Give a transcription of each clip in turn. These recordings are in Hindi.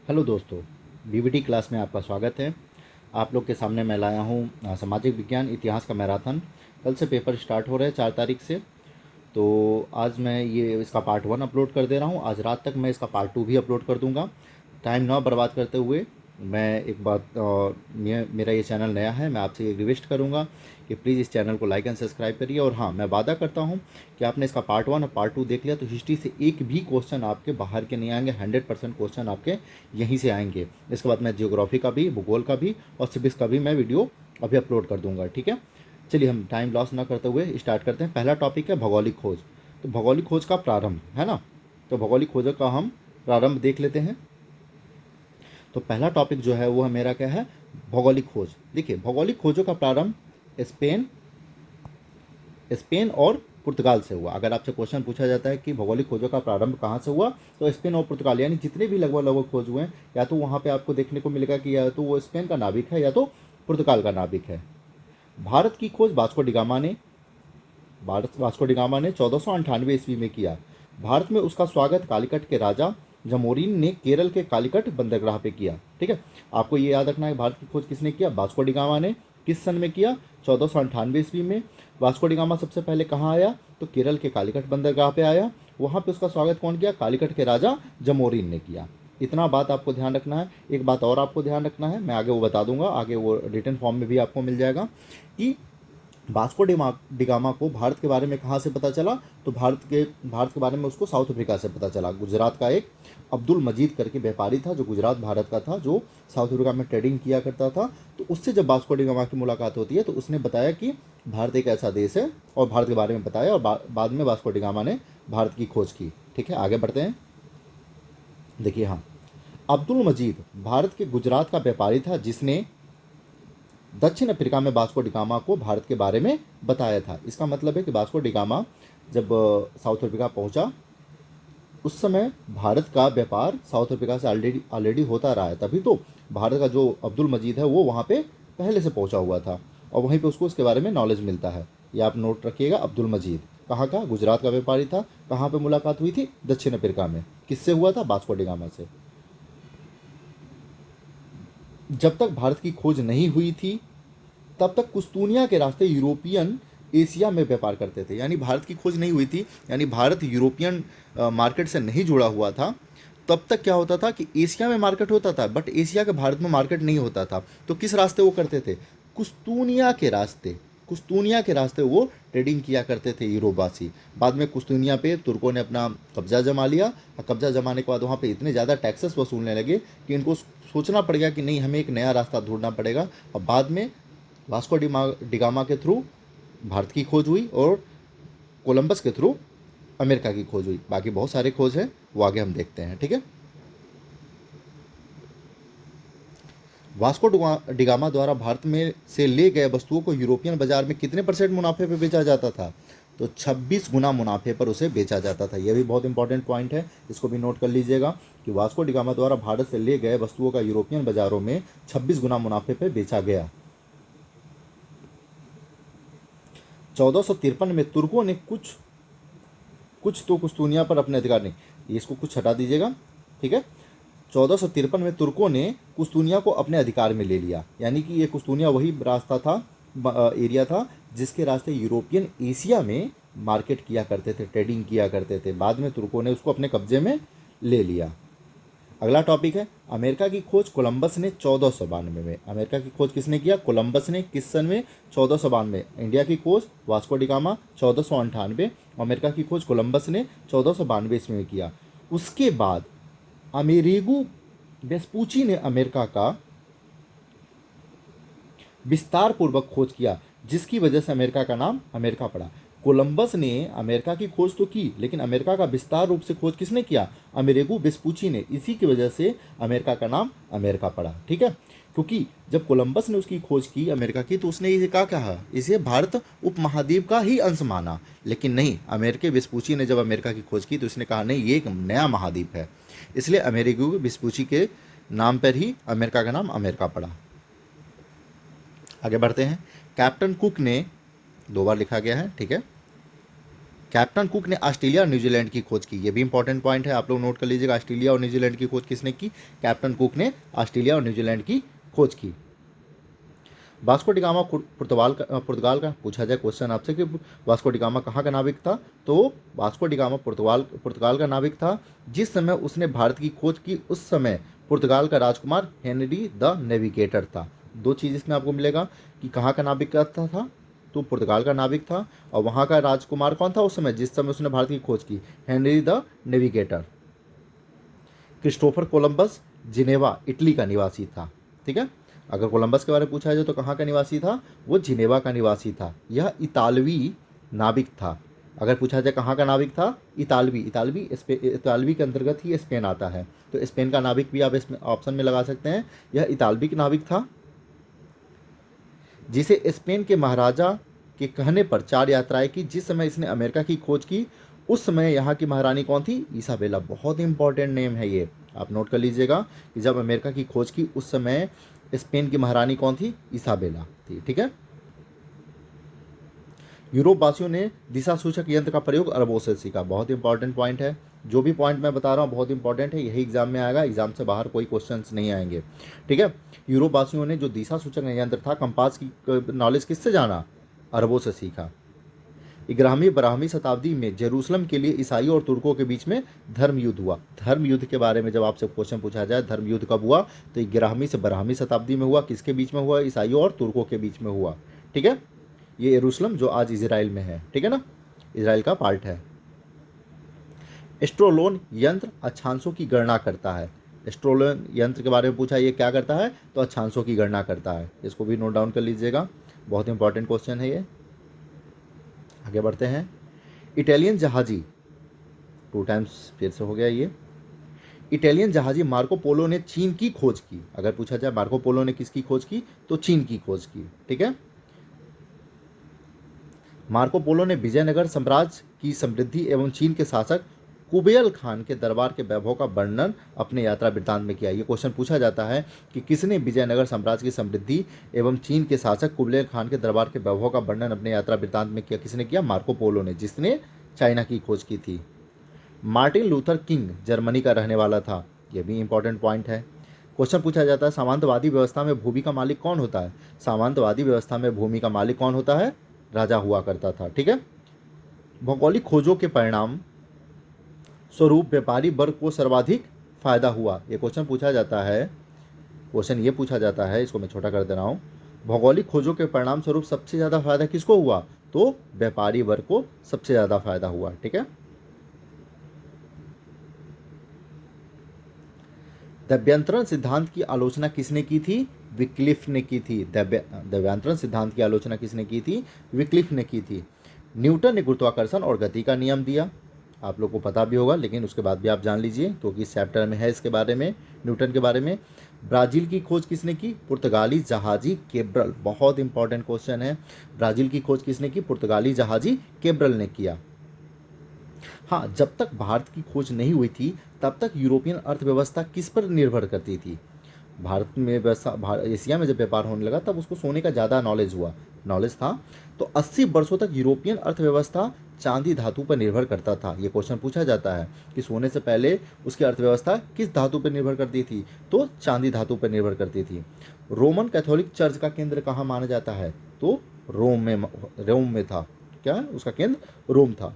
हेलो दोस्तों, डीवीटी क्लास में आपका स्वागत है। आप लोग के सामने मैं लाया हूँ सामाजिक विज्ञान इतिहास का मैराथन। कल से पेपर स्टार्ट हो रहे हैं 4 तारीख से। तो आज मैं ये इसका पार्ट 1 अपलोड कर दे रहा हूँ। आज रात तक मैं इसका पार्ट 2 भी अपलोड कर दूँगा। टाइम ना बर्बाद करते हुए मैं एक बात मेरा ये चैनल नया है, मैं आपसे ये रिक्वेस्ट करूँगा कि प्लीज़ इस चैनल को लाइक एंड सब्सक्राइब करिए। और हाँ, मैं वादा करता हूँ कि आपने इसका पार्ट 1 और पार्ट 2 देख लिया तो हिस्ट्री से एक भी क्वेश्चन आपके बाहर के नहीं आएंगे। 100% क्वेश्चन आपके यहीं से आएंगे। इसके बाद मैं जियोग्राफी का भी, भूगोल का भी और सिविक्स का भी मैं वीडियो अभी अपलोड कर दूंगा। ठीक है, चलिए हम टाइम लॉस ना करते हुए स्टार्ट करते हैं। पहला टॉपिक है भौगोलिक खोज। तो भौगोलिक खोज का प्रारंभ है ना, तो भौगोलिक खोजों का हम प्रारंभ देख लेते हैं। तो पहला टॉपिक जो है वो है मेरा क्या है, भौगोलिक खोज। देखिए, भौगोलिक खोजों का प्रारंभ स्पेन स्पेन और पुर्तगाल से हुआ। अगर आपसे क्वेश्चन पूछा जाता है कि भौगोलिक खोजों का प्रारंभ कहाँ से हुआ, तो स्पेन और पुर्तगाल, यानी जितने भी लगभग लगभग खोज हुए हैं, या तो वहाँ पे आपको देखने को मिलेगा कि या तो वो स्पेन का नाविक है या तो पुर्तगाल का नाविक है। भारत की खोज वास्को डिगामा ने 1498 ईस्वी में किया। भारत में उसका स्वागत कालीकट के राजा जमोरिन ने केरल के कालीकट बंदरगाह पे किया। ठीक है, आपको ये याद रखना है भारत की खोज किसने किया, वास्को डिगामा ने। किस सन में किया, 1498 ईस्वी में। वास्को डिगामा सबसे पहले कहाँ आया, तो केरल के कालीकट बंदरगाह पे आया। वहाँ पे उसका स्वागत कौन किया, कालीकट के राजा जमोरिन ने किया। इतना बात आपको ध्यान रखना है। एक बात और आपको ध्यान रखना है, मैं आगे वो बता दूंगा, आगे वो रिटर्न फॉर्म में भी आपको मिल जाएगा कि डिगामा को भारत के बारे में कहाँ से पता चला। तो भारत के बारे में उसको साउथ अफ्रीका से पता चला। गुजरात का एक अब्दुल मजीद करके व्यापारी था जो गुजरात भारत का था, जो साउथ अफ्रीका में ट्रेडिंग किया करता था। तो उससे जब वास्को डिगामा की मुलाकात होती है तो उसने बताया कि भारत एक ऐसा देश है और भारत के बारे में बताया, और बाद में वास्को डिगामा ने भारत की खोज की। ठीक है, आगे बढ़ते हैं। देखिए, हाँ, अब्दुल मजीद भारत के गुजरात का व्यापारी था जिसने दक्षिण अफ्रीका में वास्को डिगामा को भारत के बारे में बताया था। इसका मतलब है कि वास्को डिगामा जब साउथ अफ्रीका पहुंचा, उस समय भारत का व्यापार साउथ अफ्रीका से ऑलरेडी ऑलरेडी होता रहा है। तभी तो भारत का जो अब्दुल मजीद है वो वहाँ पे पहले से पहुंचा हुआ था, और वहीं पे उसको उसके बारे में नॉलेज मिलता है। ये आप नोट रखिएगा, अब्दुल मजीद कहाँ का, गुजरात का व्यापारी था। कहाँ पे मुलाकात हुई थी, दक्षिण अफ्रीका में। किससे हुआ था, वास्को डिगामा से। जब तक भारत की खोज नहीं हुई थी तब तक कुस्तूनिया के रास्ते यूरोपियन एशिया में व्यापार करते थे। यानी भारत की खोज नहीं हुई थी, यानी भारत यूरोपियन मार्केट से नहीं जुड़ा हुआ था। तब तक क्या होता था कि एशिया में मार्केट होता था, बट एशिया के भारत में मार्केट नहीं होता था। तो किस रास्ते वो करते थे, कुस्तूनिया के रास्ते। कुस्तूनिया के रास्ते वो ट्रेडिंग किया करते थे यूरोपवासी। बाद में कुस्तूनिया पे तुर्कों ने अपना कब्जा जमा लिया, और कब्जा जमाने के बाद वहाँ पे इतने ज़्यादा टैक्सेस वसूलने लगे कि इनको सोचना पड़ गया कि नहीं, हमें एक नया रास्ता ढूंढना पड़ेगा। और बाद में वास्को डिगामा के थ्रू भारत की खोज हुई और कोलंबस के थ्रू अमेरिका की खोज हुई। बाकी बहुत सारे खोज हैं, वो आगे हम देखते हैं। ठीक है, वास्को डिगामा द्वारा भारत में से ले गए वस्तुओं को यूरोपियन बाजार में कितने परसेंट मुनाफे पर बेचा जाता था, तो 26 गुना मुनाफे पर उसे बेचा जाता था। यह भी बहुत इंपॉर्टेंट पॉइंट है, इसको भी नोट कर लीजिएगा कि वास्को डिगामा द्वारा भारत से ले गए वस्तुओं का यूरोपियन बाजारों में 26 गुना मुनाफे पर बेचा गया। 1453 में तुर्कों ने कुछ कुछ तो कुस्तूनिया पर अपने अधिकार नहीं, इसको कुछ हटा दीजिएगा। ठीक है, 1453 में तुर्कों ने कुस्तूनिया को अपने अधिकार में ले लिया। यानी कि ये कुस्तूनिया वही रास्ता था, एरिया था जिसके रास्ते यूरोपियन एशिया में मार्केट किया करते थे, ट्रेडिंग किया करते थे। बाद में तुर्कों ने उसको अपने कब्जे में ले लिया। अगला टॉपिक है अमेरिका की खोज कोलंबस ने 1492 में। अमेरिका की खोज किसने किया, कोलंबस ने। किस सन में, 1492। इंडिया की खोज वास्को डिगामा 1498। अमेरिका की खोज कोलंबस ने 1492 ईस्वी में किया। उसके बाद अमेरिगो वेस्पूची ने अमेरिका का विस्तार पूर्वक खोज किया, जिसकी वजह से अमेरिका का नाम अमेरिका पड़ा। कोलंबस ने अमेरिका की खोज तो की, लेकिन अमेरिका का विस्तार रूप से खोज किसने किया, अमेरिगो वेस्पूची ने। इसी की वजह से अमेरिका का नाम अमेरिका पड़ा। ठीक है, क्योंकि जब कोलंबस ने उसकी खोज की अमेरिका की, तो उसने इसे क्या कहा, इसे भारत उपमहाद्वीप का ही अंश माना। लेकिन नहीं, अमेरिके वेस्पूची ने जब अमेरिका की खोज की तो उसने कहा नहीं, ये एक नया महाद्वीप है। इसलिए अमेरिगो वेस्पूची के नाम पर ही अमेरिका का नाम अमेरिका पड़ा। आगे बढ़ते हैं। कैप्टन कुक ने, 2 बार लिखा गया है, ठीक है। कैप्टन कुक ने ऑस्ट्रेलिया और न्यूजीलैंड की खोज की। ये भी इंपॉर्टेंट पॉइंट है, आप लोग नोट कर लीजिएगा। ऑस्ट्रेलिया और न्यूजीलैंड की खोज किसने की? कैप्टन कुक ने ऑस्ट्रेलिया और न्यूजीलैंड की खोज की। वास्को डी गामा पुर्तगाल का पूछा जाए क्वेश्चन आपसे कि वास्को डी गामा कहाँ का नाविक था, तो वास्को डी गामा पुर्तगाल का नाविक था। जिस समय उसने भारत की खोज की उस समय पुर्तगाल का राजकुमार हेनरी द नेविगेटर था। दो चीज़ इसमें आपको मिलेगा कि कहाँ का नाविक था, तो पुर्तगाल का नाविक था, और वहाँ का राजकुमार कौन था उस समय जिस समय उसने भारत की खोज की? Henry the navigator. Christopher Columbus Geneva Italy का निवासी था। ठीक है, अगर कोलंबस के बारे में पूछा जाए तो कहाँ का निवासी था? वो जिनेवा का निवासी था। यह इतालवी नाविक था। अगर पूछा जाए कहाँ का नाविक था? इतालवी के अंतर्गत ही स्पेन आता है, तो स्पेन का नाविक भी आप इसमें ऑप्शन में लगा सकते हैं। यह इतालवी नाविक था जिसे स्पेन के महाराजा के कहने पर 4 यात्राएं की। जिस समय इसने अमेरिका की खोज की उस समय यहाँ की महारानी कौन थी? इसाबेला। बहुत इंपॉर्टेंट नेम है ये, आप नोट कर लीजिएगा कि जब अमेरिका की खोज की उस समय स्पेन की महारानी कौन थी? इसाबेला थी। ठीक है, यूरोप वासियों ने दिशा सूचक यंत्र का प्रयोग अरबों से सीखा। बहुत इंपॉर्टेंट पॉइंट है, जो भी पॉइंट मैं बता रहा हूँ बहुत इंपॉर्टेंट है, यही एग्जाम में आएगा, एग्जाम से बाहर कोई क्वेश्चंस नहीं आएंगे। ठीक है, यूरोप वासियों ने जो दिशा सूचक यंत्र था कंपास की नॉलेज किससे जाना? अरबों से सीखा। 11वीं शताब्दी में जेरूसलम के लिए ईसाइयों और तुर्कों के बीच में धर्म युद्ध हुआ। धर्म युद्ध के बारे में जब आपसे क्वेश्चन पूछा जाए धर्म युद्ध कब हुआ, तो 11वीं से 12वीं शताब्दी में हुआ। किसके बीच में हुआ? ईसाइयों और तुर्कों के बीच में हुआ। ठीक है, ये यरूशलेम जो आज इजराइल में है, ठीक है ना, इजराइल का पार्ट है। एस्ट्रोलोन यंत्र अक्षांशों की गणना करता है। एस्ट्रोलोन यंत्र के बारे में पूछा, ये क्या करता है? तो अक्षांशों की गणना करता है। इसको भी नोट डाउन कर लीजिएगा, बहुत इंपॉर्टेंट क्वेश्चन है ये। आगे बढ़ते हैं। इटालियन जहाजी 2 टाइम्स फिर से हो गया ये। इटालियन जहाजी मार्को पोलो ने चीन की खोज की। अगर पूछा जाए मार्को पोलो ने किसकी खोज की, तो चीन की खोज की। ठीक है, मार्को पोलो ने विजयनगर साम्राज्य की समृद्धि एवं चीन के शासक कुबेल खान के दरबार के वैभव का वर्णन अपने यात्रा वृत्तांत में किया। ये क्वेश्चन पूछा जाता है कि किसने विजयनगर साम्राज्य की समृद्धि एवं चीन के शासक कुबेल खान के दरबार के वैभव का वर्णन अपने यात्रा वृत्तांत में किया। किसने किया? मार्को पोलो ने, जिसने चाइना की खोज की थी। मार्टिन लूथर किंग जर्मनी का रहने वाला था। यह भी इंपॉर्टेंट पॉइंट है। क्वेश्चन पूछा जाता है सामंतवादी व्यवस्था में भूमि का मालिक कौन होता है? सामंतवादी व्यवस्था में भूमि का मालिक कौन होता है? राजा हुआ करता था। ठीक है, भौगोलिक खोजों के परिणाम स्वरूप व्यापारी वर्ग को सर्वाधिक फायदा हुआ। ये क्वेश्चन पूछा जाता है, क्वेश्चन ये पूछा जाता है, इसको मैं छोटा कर दे रहा हूँ। भौगोलिक खोजों के परिणाम स्वरूप सबसे ज़्यादा फायदा किसको हुआ? तो व्यापारी वर्ग को सबसे ज़्यादा फायदा हुआ। ठीक है, दव्यांतरण सिद्धांत की आलोचना किसने की थी? विक्लिफ ने की थी। दव्यांतरण सिद्धांत की आलोचना किसने की थी? विक्लिफ ने की थी। न्यूटन ने गुरुत्वाकर्षण और गति का नियम दिया। आप लोग को पता भी होगा, लेकिन उसके बाद भी आप जान लीजिए क्योंकि इस चैप्टर में है इसके बारे में, न्यूटन के बारे में। ब्राज़ील की खोज किसने की? पुर्तगाली जहाजी केब्रल। बहुत इंपॉर्टेंट क्वेश्चन है। ब्राज़ील की खोज किसने की? पुर्तगाली जहाजी केब्रल ने किया। हाँ, जब तक भारत की खोज नहीं हुई थी तब तक यूरोपियन अर्थव्यवस्था किस पर निर्भर करती थी? भारत में एशिया में जब व्यापार होने लगा तब उसको सोने का ज़्यादा नॉलेज था। तो 80 वर्षों तक यूरोपियन अर्थव्यवस्था चांदी धातु पर निर्भर करता था। ये क्वेश्चन पूछा जाता है कि सोने से पहले उसकी अर्थव्यवस्था किस धातु पर निर्भर करती थी? तो चांदी धातु पर निर्भर करती थी। रोमन कैथोलिक चर्च का केंद्र कहाँ माना जाता है? तो रोम में था। क्या है उसका केंद्र? रोम था।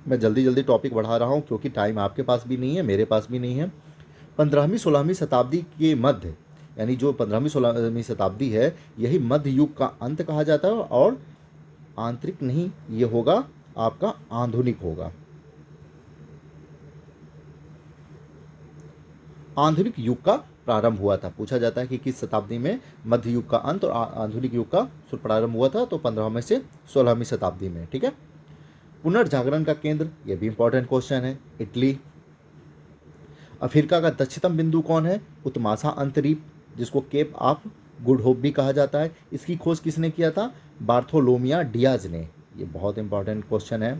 मैं जल्दी टॉपिक बढ़ा रहा हूँ क्योंकि टाइम आपके पास भी नहीं है, मेरे पास भी नहीं है। 15वीं-16वीं शताब्दी के मध्य, यानी जो 15वीं-16वीं शताब्दी है, यही मध्य युग का अंत कहा जाता है और आंतरिक नहीं, ये होगा आपका आधुनिक होगा। आधुनिक युग का प्रारंभ हुआ था। पूछा जाता है कि किस शताब्दी में मध्य युग का अंत और आधुनिक युग का प्रारंभ हुआ था? तो 15वीं से 16वीं शताब्दी में। ठीक है, पुनर्जागरण का केंद्र, यह भी इंपॉर्टेंट क्वेश्चन है, इटली। अफ्रीका का दक्षिणतम बिंदु कौन है? उत्मासा अंतरीप, जिसको केप ऑफ गुड होप भी कहा जाता है। इसकी खोज किसने किया था? बार्थोलोमिया डियाज ने। ये बहुत इंपॉर्टेंट क्वेश्चन है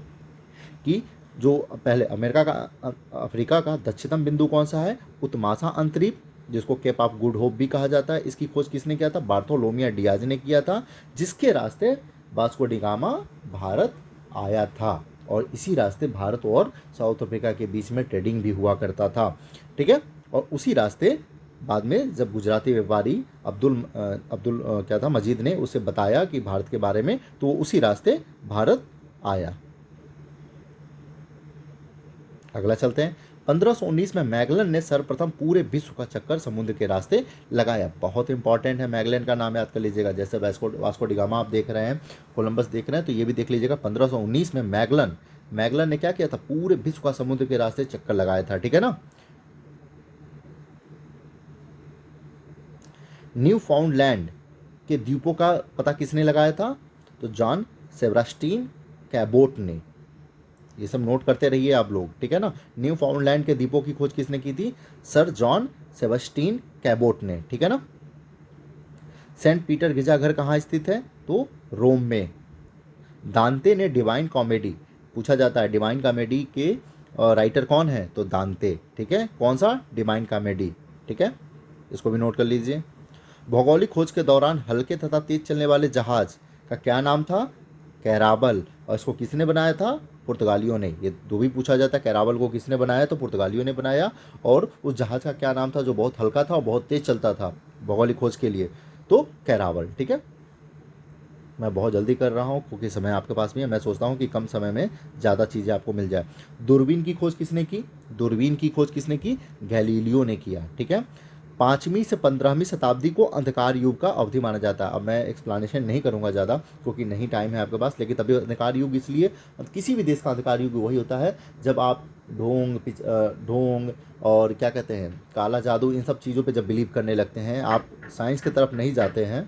कि जो पहले अफ्रीका का दक्षिणतम बिंदु कौन सा है? उत्मासा अंतरीप, जिसको केप ऑफ गुड होप भी कहा जाता है। इसकी खोज किसने किया था? बार्थोलोमिया डियाज ने किया था, जिसके रास्ते वास्को डी गामा भारत आया था, और इसी रास्ते भारत और साउथ अफ्रीका के बीच में ट्रेडिंग भी हुआ करता था, ठीक है। और उसी रास्ते बाद में जब गुजराती व्यापारी अब्दुल क्या था, मजीद ने उसे बताया कि भारत के बारे में, तो वो उसी रास्ते भारत आया। अगला चलते हैं। 1519 में मैगलन ने सर्वप्रथम पूरे विश्व का चक्कर समुद्र के रास्ते लगाया। बहुत इंपॉर्टेंट है, मैगलन का नाम याद कर लीजिएगा। जैसे वास्को डिगामा आप देख रहे हैं, कोलंबस देख रहे हैं, तो ये भी देख लीजिएगा। 1519 में मैगलन ने क्या किया था, पूरे विश्व का समुद्र के रास्ते चक्कर लगाया था, ठीक है ना। न्यू फाउंडलैंड के द्वीपों का पता किसने लगाया था, तो जॉन सेबरास्टीन कैबोट ने। ये सब नोट करते रहिए आप लोग, ठीक है ना। न्यू फाउंडलैंड के द्वीपों की खोज किसने की थी, सर जॉन सेबस्टीन कैबोट ने, ठीक है ना। सेंट पीटर गिरजाघर कहाँ स्थित है, तो रोम में। दांते ने डिवाइन कॉमेडी, पूछा जाता है डिवाइन कॉमेडी के राइटर कौन है, तो दांते, ठीक है। कौन सा, डिवाइन कॉमेडी, ठीक है, इसको भी नोट कर लीजिए। भौगोलिक खोज के दौरान हल्के तथा तेज चलने वाले जहाज का क्या नाम था, कैराबल। और इसको किसने बनाया था, पुर्तगालियों ने। ये दो भी पूछा जाता है, कैराबल को किसने बनाया, तो पुर्तगालियों ने बनाया। और उस जहाज का क्या नाम था जो बहुत हल्का था और बहुत तेज चलता था भौगोलिक खोज के लिए, तो कैराबल, ठीक है। मैं बहुत जल्दी कर रहा हूँ क्योंकि समय आपके पास भी है। मैं सोचता हूँ कि कम समय में ज़्यादा चीज़ें आपको मिल जाए। दूरबीन की खोज किसने की, दूरबीन की खोज किसने की, गैलीलियो ने किया, ठीक है। 5वीं से 15वीं शताब्दी को अंधकार युग का अवधि माना जाता है। अब मैं एक्सप्लेनेशन नहीं करूंगा ज़्यादा क्योंकि नहीं टाइम है आपके पास, लेकिन तभी अंधकार युग इसलिए, किसी भी देश का अंधकार युग वही होता है जब आप ढोंग और क्या कहते हैं, काला जादू, इन सब चीज़ों पे जब बिलीव करने लगते हैं, आप साइंस की तरफ नहीं जाते हैं,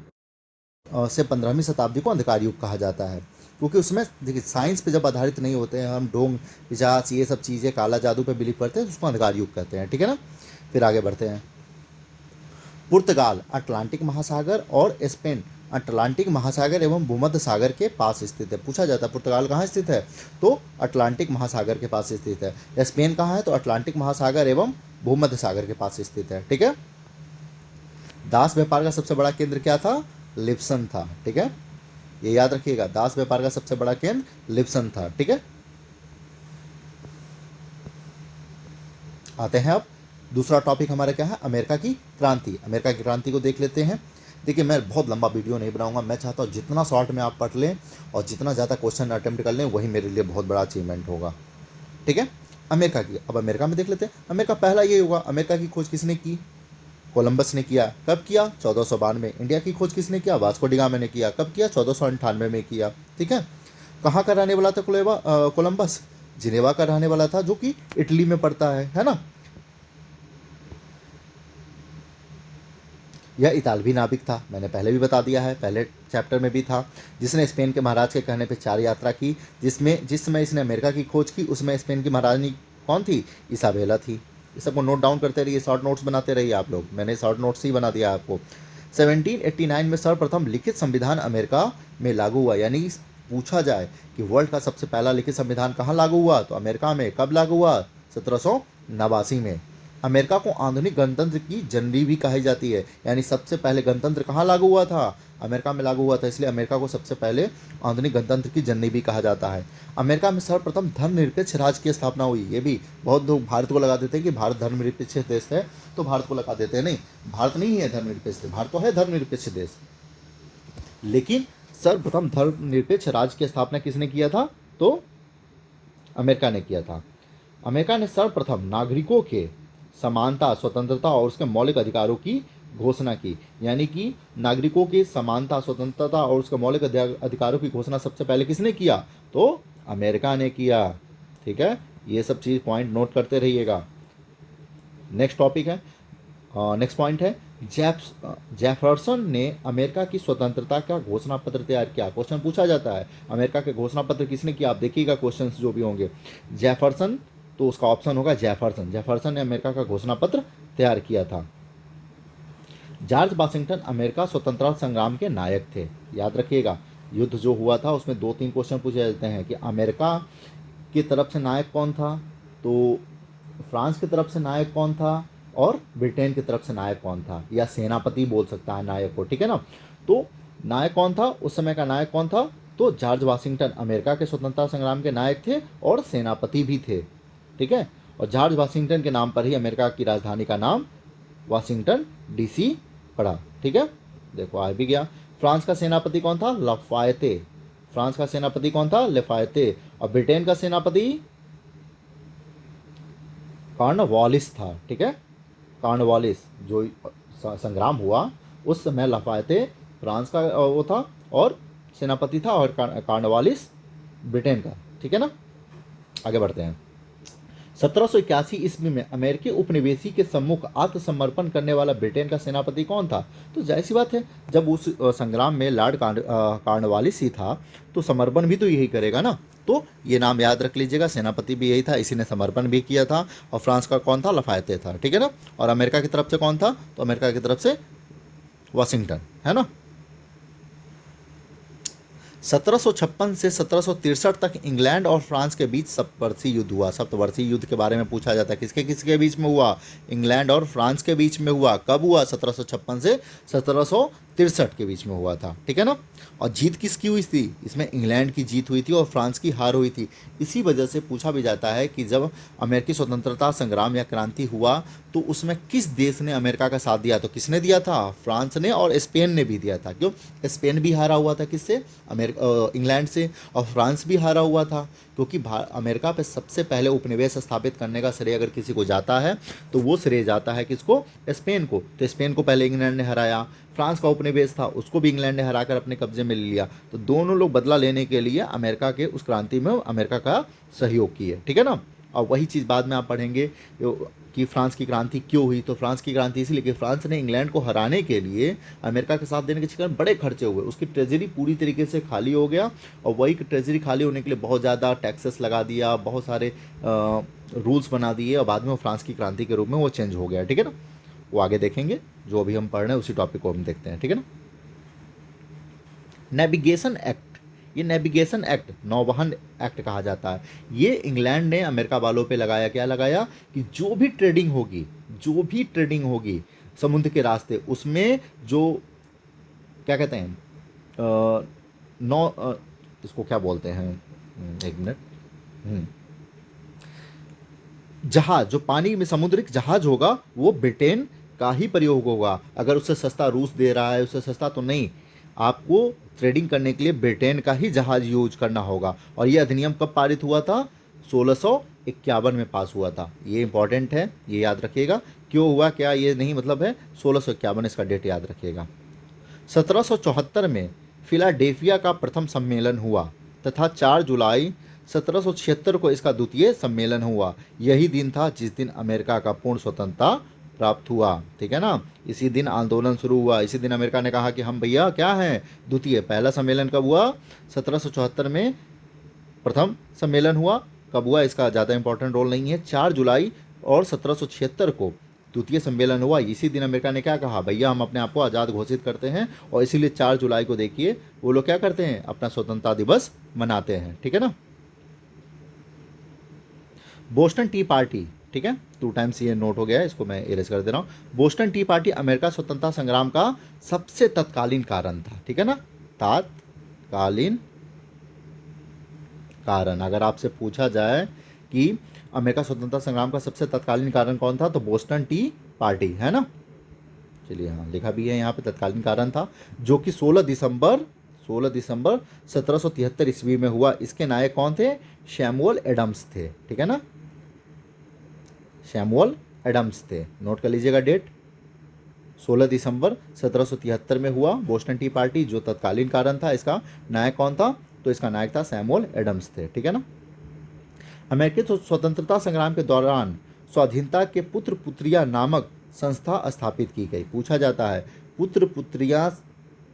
से 15वीं शताब्दी को अंधकार युग कहा जाता है। क्योंकि उसमें देखिए साइंस पे जब आधारित नहीं होते हैं, हम ढोंग पिशाच ये सब चीज़ें काला जादू पे बिलीव करते हैं, तो उसको अंधकार युग कहते हैं, ठीक है ना। फिर आगे बढ़ते हैं। पुर्तगाल अटलांटिक महासागर और स्पेन अटलांटिक महासागर एवं भूमध्य सागर के पास स्थित है। पूछा जाता है पुर्तगाल कहाँ स्थित है, तो अटलांटिक महासागर के पास स्थित है। स्पेन कहाँ है, तो अटलांटिक महासागर एवं भूमध्य सागर के पास स्थित है, ठीक है। दास व्यापार का सबसे बड़ा केंद्र क्या था, लिप्सन था, ठीक है। ये याद रखिएगा, दास व्यापार का सबसे बड़ा केंद्र लिप्सन था, ठीक है। आते हैं अब दूसरा टॉपिक हमारा क्या है, अमेरिका की क्रांति। अमेरिका की क्रांति को देख लेते हैं। देखिए मैं बहुत लंबा वीडियो नहीं बनाऊंगा, मैं चाहता हूँ जितना शॉर्ट में आप पढ़ लें और जितना ज़्यादा क्वेश्चन अटेम्प्ट कर लें वही मेरे लिए बहुत बड़ा अचीवमेंट होगा, ठीक है। अमेरिका की, अब अमेरिका में देख लेते हैं। अमेरिका पहला ये होगा, अमेरिका की खोज किसने की, कोलंबस ने किया। कब किया, 1492। इंडिया की खोज किसने किया, वास्को डिगामा ने किया। कब किया, 1498 में किया, ठीक है। कहाँ का रहने वाला था कोलंबस, जिनेवा का रहने वाला था, जो कि इटली में पड़ता है ना। यह इतालवी नाविक था, मैंने पहले भी बता दिया है, पहले चैप्टर में भी था, जिसने स्पेन के महाराज के कहने पर 4 यात्रा की। जिस समय इसने अमेरिका की खोज की उसमें स्पेन की महारानी कौन थी, इसाबेला थी। ये सबको नोट डाउन करते रहिए, शॉर्ट नोट्स बनाते रहिए आप लोग, मैंने शॉर्ट नोट्स ही बना दिया आपको। 1789 में सर्वप्रथम लिखित संविधान अमेरिका में लागू हुआ। यानी पूछा जाए कि वर्ल्ड का सबसे पहला लिखित संविधान कहाँ लागू हुआ, तो अमेरिका में। कब लागू हुआ, 1789 में। अमेरिका को आधुनिक गणतंत्र की जननी भी कही जाती है। यानी सबसे पहले गणतंत्र कहाँ लागू हुआ था, अमेरिका में लागू हुआ था, इसलिए अमेरिका को सबसे पहले आधुनिक गणतंत्र की जननी भी कहा जाता है। अमेरिका में सर्वप्रथम धर्मनिरपेक्ष राज्य की स्थापना हुई। ये भी बहुत लोग भारत को लगा देते हैं कि भारत धर्मनिरपेक्ष देश है, तो भारत को लगा देते हैं, नहीं, भारत नहीं है धर्मनिरपेक्ष, भारत तो है धर्मनिरपेक्ष देश, लेकिन सर्वप्रथम धर्मनिरपेक्ष राज्य की स्थापना किसने किया था, तो अमेरिका ने किया था। अमेरिका ने सर्वप्रथम नागरिकों के समानता, स्वतंत्रता और उसके मौलिक अधिकारों की घोषणा की। यानी कि नागरिकों की समानता, स्वतंत्रता और उसके मौलिक अधिकारों की घोषणा सबसे पहले किसने किया, तो अमेरिका ने किया, ठीक है। ये सब चीज़ पॉइंट नोट करते रहिएगा। नेक्स्ट टॉपिक है, नेक्स्ट पॉइंट है, जेफरसन ने अमेरिका की स्वतंत्रता का घोषणा पत्र तैयार किया। क्वेश्चन पूछा जाता है अमेरिका के घोषणा पत्र किसने किया, आप देखिएगा क्वेश्चंस जो भी होंगे। जेफरसन, तो उसका ऑप्शन होगा जेफरसन। जेफरसन ने अमेरिका का घोषणा पत्र तैयार किया था। जॉर्ज वाशिंगटन अमेरिका स्वतंत्रता संग्राम के नायक थे। याद रखिएगा, युद्ध जो हुआ था उसमें 2-3 क्वेश्चन पूछे जाते हैं कि अमेरिका की तरफ से नायक कौन था, तो फ्रांस की तरफ से नायक कौन था, और ब्रिटेन की तरफ से नायक कौन था, या सेनापति बोल सकता है नायक को, ठीक है ना। तो नायक कौन था, उस समय का नायक कौन था, तो जॉर्ज वाशिंगटन अमेरिका के स्वतंत्रता संग्राम के नायक थे और सेनापति भी थे, ठीक है। और जॉर्ज वाशिंगटन के नाम पर ही अमेरिका की राजधानी का नाम वाशिंगटन डीसी पड़ा, ठीक है। देखो आ भी गया। फ्रांस का सेनापति कौन था? लफायते। फ्रांस का सेनापति कौन था? लफायते। और ब्रिटेन का सेनापति कॉर्नवालिस था, ठीक है। कॉर्नवालिस, जो संग्राम हुआ उस समय लफायते फ्रांस का वो था और सेनापति था, और कॉर्नवालिस ब्रिटेन का, ठीक है ना। आगे बढ़ते हैं। 1781 ईस्वी में अमेरिकी उपनिवेशी के सम्मुख आत्मसमर्पण करने वाला ब्रिटेन का सेनापति कौन था? तो जाहिर सी बात है, जब उस संग्राम में लॉर्ड कॉर्नवालिस ही था तो समर्पण भी तो यही करेगा ना। तो ये नाम याद रख लीजिएगा, सेनापति भी यही था, इसी ने समर्पण भी किया था। और फ्रांस का कौन था? लफायते था, ठीक है ना। और अमेरिका की तरफ से कौन था? तो अमेरिका की तरफ से वाशिंगटन, है ना। 1756 से 1763 तक इंग्लैंड और फ्रांस के बीच सप्तवर्षीय युद्ध हुआ। सप्तवर्षीय युद्ध के बारे में पूछा जाता है, किसके किसके बीच में हुआ? इंग्लैंड और फ्रांस के बीच में हुआ। कब हुआ? 1756 से 1763 के बीच में हुआ था, ठीक है ना। और जीत किसकी हुई थी? इसमें इंग्लैंड की जीत हुई थी और फ्रांस की हार हुई थी। इसी वजह से पूछा भी जाता है कि जब अमेरिकी स्वतंत्रता संग्राम या क्रांति हुआ तो उसमें किस देश ने अमेरिका का साथ दिया? तो किसने दिया था? फ्रांस ने, और स्पेन ने भी दिया था। क्यों? स्पेन भी हारा हुआ था किससे? इंग्लैंड से। और फ्रांस भी हारा हुआ था, क्योंकि अमेरिका पे सबसे पहले उपनिवेश स्थापित करने का श्रेय अगर किसी को जाता है तो वो श्रेय जाता है किसको? स्पेन को। तो स्पेन को पहले इंग्लैंड ने हराया। फ्रांस का उपनिवेश था, उसको भी इंग्लैंड ने हराकर अपने कब्जे में ले लिया। तो दोनों लोग बदला लेने के लिए अमेरिका के उस क्रांति में अमेरिका का सहयोग किए, ठीक है ना। और वही चीज़ बाद में आप पढ़ेंगे कि फ्रांस की क्रांति क्यों हुई। तो फ्रांस की क्रांति इसलिए कि फ्रांस ने इंग्लैंड को हराने के लिए अमेरिका के साथ देने के चक्कर में बड़े खर्चे हुए, उसकी ट्रेजरी पूरी तरीके से खाली हो गया। और वही ट्रेजरी खाली होने के लिए बहुत ज़्यादा टैक्सेस लगा दिया, बहुत सारे रूल्स बना दिए, और बाद में वो फ्रांस की क्रांति के रूप में वो चेंज हो गया, ठीक है ना। वो आगे देखेंगे, जो अभी हम पढ़ रहे हैं उसी टॉपिक को हम देखते हैं, ठीक है ना। नेविगेशन एक्ट, ये नेविगेशन एक्ट नौवहन एक्ट कहा जाता है। ये इंग्लैंड ने अमेरिका वालों पे लगाया, क्या लगाया? कि जो भी ट्रेडिंग होगी समुद्र के रास्ते, उसमें जो क्या कहते हैं इसको क्या बोलते हैं, एक मिनट, जहाज, जो पानी में समुद्रिक जहाज होगा वो ब्रिटेन का ही प्रयोग होगा। अगर उससे सस्ता रूस दे रहा है, उससे सस्ता तो नहीं, आपको ट्रेडिंग करने के लिए ब्रिटेन का ही जहाज यूज करना होगा। और ये अधिनियम कब पारित हुआ था? 1651 में पास हुआ था। ये इंपॉर्टेंट है, ये याद रखिएगा। क्यों हुआ, क्या ये नहीं मतलब है, 1651 इसका डेट याद रखिएगा। 1774 में फिलाडेल्फिया का प्रथम सम्मेलन हुआ तथा 4 जुलाई 1776 को इसका द्वितीय सम्मेलन हुआ। यही दिन था जिस दिन अमेरिका का पूर्ण स्वतंत्रता प्राप्त हुआ, ठीक है ना। इसी दिन आंदोलन शुरू हुआ, इसी दिन अमेरिका ने कहा कि हम भैया क्या हैं, द्वितीय। पहला सम्मेलन कब हुआ? 1774 में प्रथम सम्मेलन हुआ। कब हुआ इसका ज़्यादा इंपॉर्टेंट रोल नहीं है। 4 जुलाई और 1776 को द्वितीय सम्मेलन हुआ। इसी दिन अमेरिका ने क्या कहा, भैया हम अपने आप को आज़ाद घोषित करते हैं। और इसीलिए 4 जुलाई को देखिए वो लोग क्या करते हैं, अपना स्वतंत्रता दिवस मनाते हैं, ठीक है ना। बोस्टन टी पार्टी, ठीक है, 2 टाइम्स ये नोट हो गया है, इसको मैं इरेज कर दे रहा हूँ। बोस्टन टी पार्टी अमेरिका स्वतंत्रता संग्राम का सबसे तत्कालीन कारण था, ठीक है ना। तत्कालीन कारण, अगर आपसे पूछा जाए कि अमेरिका स्वतंत्रता संग्राम का सबसे तत्कालीन कारण कौन था, तो बोस्टन टी पार्टी, है ना। चलिए हाँ, लिखा भी है यहाँ पे तत्कालीन कारण था, जो कि 16 दिसंबर 1773 ईस्वी में हुआ। इसके नायक कौन थे? शैमुअल एडम्स थे, ठीक है ना। शैमुअल एडम्स थे, नोट कर लीजिएगा डेट। 16 दिसंबर 1773 में हुआ बोस्टन टी पार्टी, जो तत्कालीन कारण था। इसका नायक कौन था? तो इसका नायक था सैमुअल एडम्स थे, ठीक है ना। अमेरिकी स्वतंत्रता संग्राम के दौरान स्वाधीनता के पुत्र पुत्रिया नामक संस्था स्थापित की गई। पूछा जाता है पुत्र पुत्रिया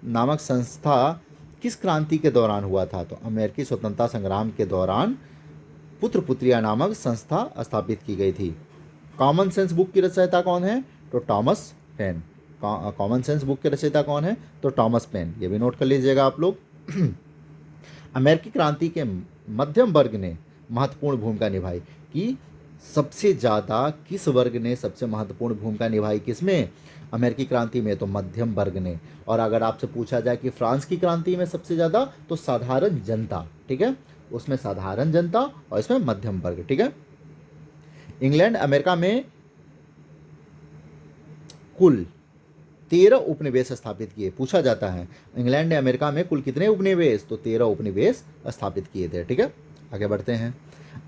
नामक संस्था किस क्रांति के दौरान हुआ था? तो अमेरिकी स्वतंत्रता संग्राम के दौरान पुत्र पुत्रिया नामक संस्था स्थापित की गई थी। कॉमन सेंस बुक की रचयिता कौन है? तो Thomas Paine. Common Sense book के रचयिता कौन है? तो टॉमस पेन, ये भी नोट कर लीजिएगा आप लोग। अमेरिकी क्रांति के मध्यम वर्ग ने महत्वपूर्ण भूमिका निभाई, कि सबसे ज़्यादा किस वर्ग ने सबसे महत्वपूर्ण भूमिका निभाई किसमें? अमेरिकी क्रांति में, तो मध्यम वर्ग ने। और अगर आपसे पूछा जाए कि फ्रांस की क्रांति में सबसे ज़्यादा, तो साधारण जनता, ठीक है, उसमें साधारण जनता और इसमें मध्यम वर्ग, ठीक है। इंग्लैंड अमेरिका में कुल 13 उपनिवेश स्थापित किए, पूछा जाता है इंग्लैंड ने अमेरिका में कुल कितने उपनिवेश, तो 13 उपनिवेश स्थापित किए थे, ठीक है। आगे बढ़ते हैं।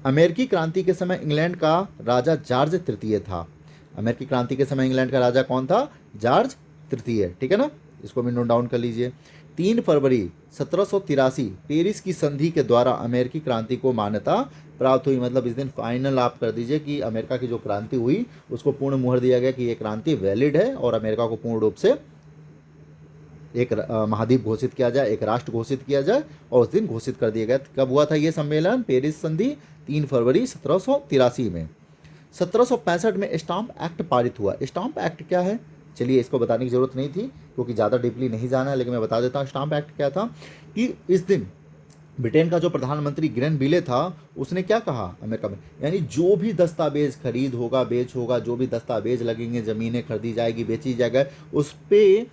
अमेरिकी क्रांति के समय इंग्लैंड का राजा जॉर्ज तृतीय था। अमेरिकी क्रांति के समय इंग्लैंड का राजा कौन था? जॉर्ज तृतीय, ठीक है ना, इसको भी नोट डाउन कर लीजिए। 3 फरवरी 1783 पेरिस की संधि के द्वारा अमेरिकी क्रांति को मान्यता प्राप्त हुई। मतलब इस दिन फाइनल आप कर दीजिए कि अमेरिका की जो क्रांति हुई उसको पूर्ण मुहर दिया गया कि ये क्रांति वैलिड है और अमेरिका को पूर्ण रूप से एक महाद्वीप घोषित किया जाए, एक राष्ट्र घोषित किया जाए, और उस दिन घोषित कर दिया गया। कब हुआ था ये सम्मेलन? पेरिस संधि 3 फरवरी 1783 में। 1765 में स्टाम्प एक्ट पारित हुआ। स्टाम्प एक्ट क्या है? चलिए, इसको बताने की जरूरत नहीं थी क्योंकि ज़्यादा डीपली नहीं जाना है, लेकिन मैं बता देता हूँ स्टाम्प एक्ट क्या था। कि इस दिन ब्रिटेन का जो प्रधानमंत्री ग्रेनविले था उसने क्या कहा अमेरिका में, यानी जो भी दस्तावेज खरीद होगा, बेच होगा, जो भी दस्तावेज लगेंगे, ज़मीनें खरीदी जाएगी, बेची जाएगा, उस पर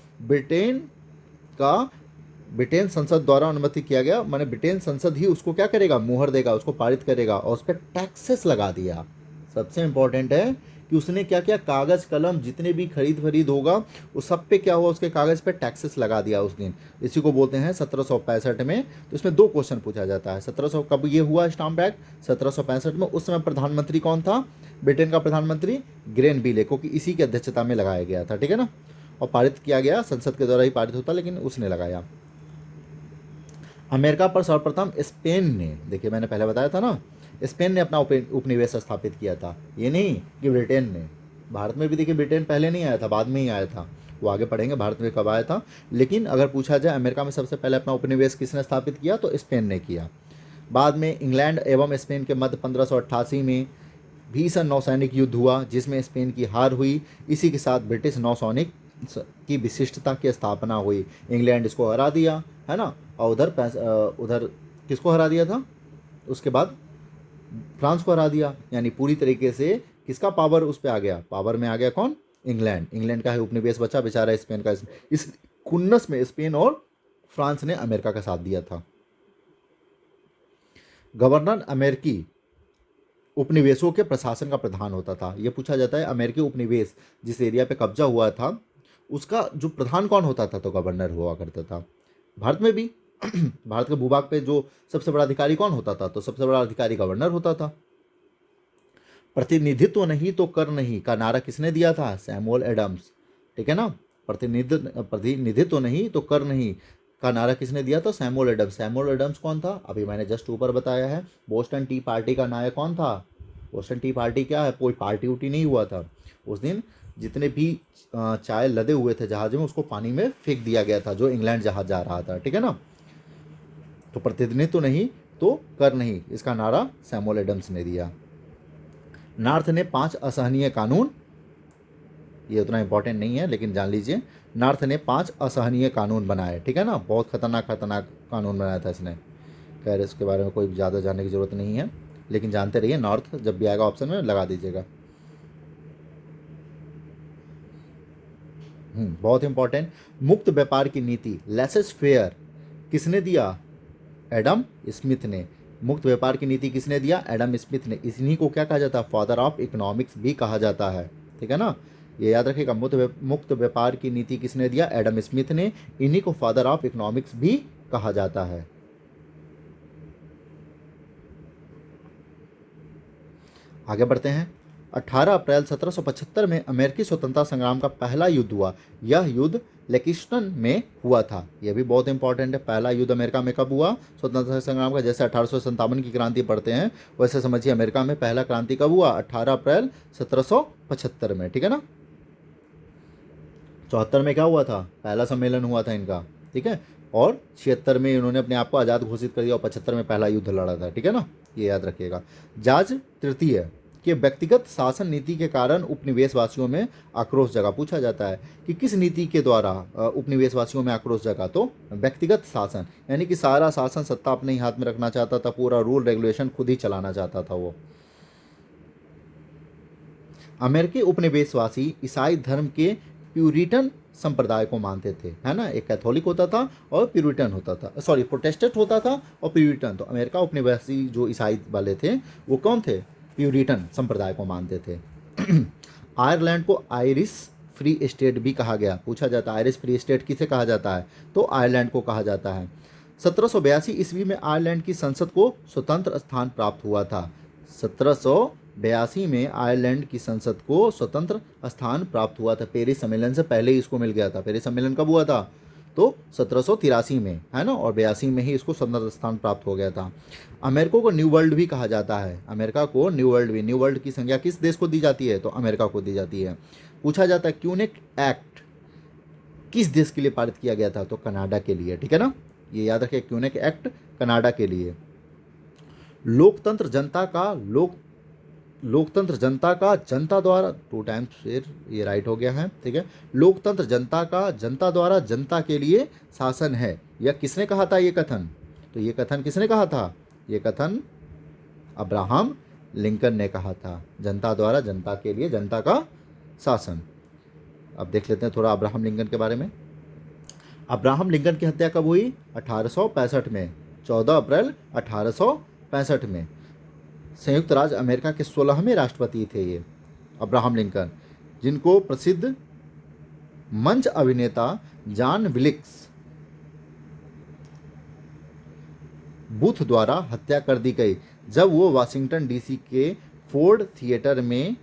ब्रिटेन संसद द्वारा अनुमति किया गया, माने ब्रिटेन संसद ही उसको क्या करेगा? मुहर देगा, उसको पारित करेगा, और उस पर टैक्सेस लगा दिया। सबसे इंपॉर्टेंट है कि उसने क्या किया? कागज कलम जितने भी खरीद होगा उस सब पे क्या हुआ? उसके कागज पे टैक्सेस लगा दिया उस दिन। इसी को बोलते हैं 1765 में। तो इसमें 2 क्वेश्चन पूछा जाता है। 1700 कब ये हुआ स्टाम्प एक्ट? 1765 में। उस समय प्रधानमंत्री कौन था? ब्रिटेन का प्रधानमंत्री ग्रेनविले, क्योंकि इसी की अध्यक्षता में लगाया गया था, ठीक है ना, और पारित किया गया, संसद के द्वारा ही पारित होता, लेकिन उसने लगाया। अमेरिका पर सर्वप्रथम स्पेन ने, देखिए मैंने पहले बताया था ना, स्पेन ने अपना उपनिवेश स्थापित किया था, ये नहीं कि ब्रिटेन ने। भारत में भी देखिए ब्रिटेन पहले नहीं आया था, बाद में ही आया था, वो आगे पढ़ेंगे भारत में कब आया था। लेकिन अगर पूछा जाए अमेरिका में सबसे पहले अपना उपनिवेश किसने स्थापित किया, तो स्पेन ने किया। बाद में इंग्लैंड एवं स्पेन के मध्य 1588 में भीषण नौसैनिक युद्ध हुआ जिसमें स्पेन की हार हुई। इसी के साथ ब्रिटिश नौसैनिक की विशिष्टता की स्थापना हुई। इंग्लैंड इसको हरा दिया, है ना, और उधर किसको हरा दिया था? उसके बाद फ्रांस को हरा दिया। यानी पूरी तरीके से किसका पावर उस पर आ गया? पावर में आ गया कौन? इंग्लैंड। इंग्लैंड का ही उपनिवेश बचा बेचारा स्पेन का। इस खुन्नस में स्पेन और फ्रांस ने अमेरिका का साथ दिया था। गवर्नर अमेरिकी उपनिवेशों के प्रशासन का प्रधान होता था। यह पूछा जाता है अमेरिकी उपनिवेश जिस एरिया पे कब्जा हुआ था उसका जो प्रधान कौन होता था, तो गवर्नर हुआ करता था। भारत में भी भारत के भूभाग पे जो सबसे बड़ा अधिकारी कौन होता था, तो सबसे बड़ा अधिकारी गवर्नर होता था। प्रतिनिधित्व नहीं तो कर नहीं का नारा किसने दिया था? सैमुअल एडम्स, ठीक है ना। प्रतिनिधित्व नहीं तो कर नहीं का नारा किसने दिया था? Samuel Adams. सैमुअल एडम्स कौन था? अभी मैंने जस्ट ऊपर बताया है। बोस्टन टी पार्टी का नायक कौन था? बोस्टन टी पार्टी क्या है? कोई पार्टी उटी नहीं हुआ था उस दिन। जितने भी चाय लदे हुए थे जहाज में उसको पानी में फेंक दिया गया था जो इंग्लैंड जहाज जा रहा था, ठीक है ना। तो प्रतिनिधित्व नहीं तो कर नहीं, इसका नारा सैमुअल एडम्स ने दिया। नॉर्थ ने 5 असहनीय कानून, ये उतना इंपॉर्टेंट नहीं है लेकिन जान लीजिए, नॉर्थ ने 5 असहनीय कानून बनाए, ठीक है ना। बहुत खतरनाक कानून बनाया था इसने। खैर इसके बारे में कोई ज़्यादा जानने की ज़रूरत नहीं है, लेकिन जानते रहिए, नॉर्थ जब भी आएगा ऑप्शन में लगा दीजिएगा। बहुत इंपॉर्टेंट। मुक्त व्यापार की नीति लेसेस फेयर किसने दिया? एडम स्मिथ ने। मुक्त व्यापार की नीति किसने दिया? एडम स्मिथ ने। इन्हीं को क्या कहा जाता है? फादर ऑफ इकोनॉमिक्स भी कहा जाता है, ठीक है ना। ये याद रखिएगा, मुक्त व्यापार की नीति किसने दिया? एडम स्मिथ ने। इन्हीं को फादर ऑफ इकोनॉमिक्स भी कहा जाता है। आगे बढ़ते हैं। 18 अप्रैल 1775 में अमेरिकी स्वतंत्रता संग्राम का पहला युद्ध हुआ। यह युद्ध लेक्सिंगटन में हुआ था। यह भी बहुत इंपॉर्टेंट है। पहला युद्ध अमेरिका में कब हुआ? स्वतंत्रता संग्राम का। जैसे 1857 की क्रांति पढ़ते हैं वैसे समझिए अमेरिका में पहला क्रांति कब हुआ? 18 अप्रैल 1775 में, ठीक है ना। 74 में क्या हुआ था? पहला सम्मेलन हुआ था इनका, ठीक है। और 76 में इन्होंने अपने आप को आज़ाद घोषित कर दिया और 75 में पहला युद्ध लड़ा था, ठीक है ना। ये याद रखिएगा। जॉर्ज तृतीय के व्यक्तिगत शासन नीति के कारण उपनिवेशवासियों में आक्रोश जगा। पूछा जाता है कि किस नीति के द्वारा उपनिवेशवासियों में आक्रोश जगा, तो व्यक्तिगत शासन, यानी कि सारा शासन सत्ता अपने ही हाथ में रखना चाहता था, पूरा रूल रेगुलेशन खुद ही चलाना चाहता था वो। अमेरिकी उपनिवेशवासी ईसाई धर्म के प्यूरिटन संप्रदाय को मानते थे, है ना। एक कैथोलिक होता था और प्यूरिटन होता था, सॉरी प्रोटेस्टेंट होता था और प्यूरिटन। तो अमेरिका उपनिवेशी जो ईसाई वाले थे वो कौन थे? प्यूरिटन संप्रदाय को मानते थे। आयरलैंड को आयरिश फ्री स्टेट भी कहा गया। पूछा जाता है आयरिश फ्री स्टेट किसे कहा जाता है? तो आयरलैंड को कहा जाता है। 1782 ईस्वी में आयरलैंड की संसद को स्वतंत्र स्थान प्राप्त हुआ था। 1782 में आयरलैंड की संसद को स्वतंत्र स्थान प्राप्त हुआ था। पेरिस सम्मेलन से पहले ही इसको मिल गया था। पेरिस सम्मेलन कब हुआ था? तो 1783 में, है ना। और 82 में ही इसको स्वतंत्र स्थान प्राप्त हो गया था। अमेरिका को न्यू वर्ल्ड भी कहा जाता है। अमेरिका को न्यू वर्ल्ड भी, न्यू वर्ल्ड की संज्ञा किस देश को दी जाती है? तो अमेरिका को दी जाती है। पूछा जाता है क्यूनेक एक्ट किस देश के लिए पारित किया गया था? तो कनाडा के लिए, ठीक है ना। ये याद रखिए, क्यूनेक एक्ट कनाडा के लिए। लोकतंत्र जनता का जनता द्वारा, 2 टाइम्स फिर ये राइट हो गया है, ठीक है। लोकतंत्र जनता का जनता द्वारा जनता के लिए शासन है। यह किसने कहा था ये कथन? तो ये कथन किसने कहा था? ये कथन अब्राहम लिंकन ने कहा था। जनता द्वारा जनता के लिए जनता का शासन। अब देख लेते हैं थोड़ा अब्राहम लिंकन के बारे में। अब्राहम लिंकन की हत्या कब हुई? 1865 में, 14 अप्रैल 1865 में। संयुक्त राज्य अमेरिका के 16वें राष्ट्रपति थे ये अब्राहम लिंकन, जिनको प्रसिद्ध मंच अभिनेता जॉन विलिक्स बूथ द्वारा हत्या कर दी गई जब वो वाशिंगटन डीसी के फोर्ड थिएटर में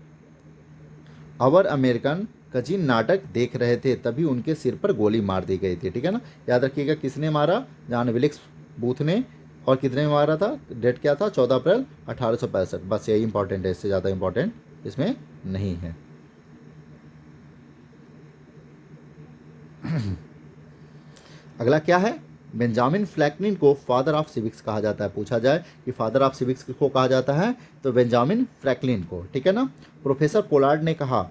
अवर अमेरिकन कजिन नाटक देख रहे थे। तभी उनके सिर पर गोली मार दी गई थी, ठीक है ना। याद रखिएगा किसने मारा? जॉन विलिक्स बूथ ने। और कितने में मारा था? डेट क्या था? 14 अप्रैल 1865। बस यही इंपॉर्टेंट है, इससे ज़्यादा इंपॉर्टेंट इसमें नहीं है। अगला क्या है? बेंजामिन फ्रैंकलिन को फादर ऑफ सिविक्स कहा जाता है। पूछा जाए कि फादर ऑफ सिविक्स किसको कहा जाता है? तो बेंजामिन फ्रैंकलिन को, ठीक है ना। प्रोफेसर पोलार्ड ने कहा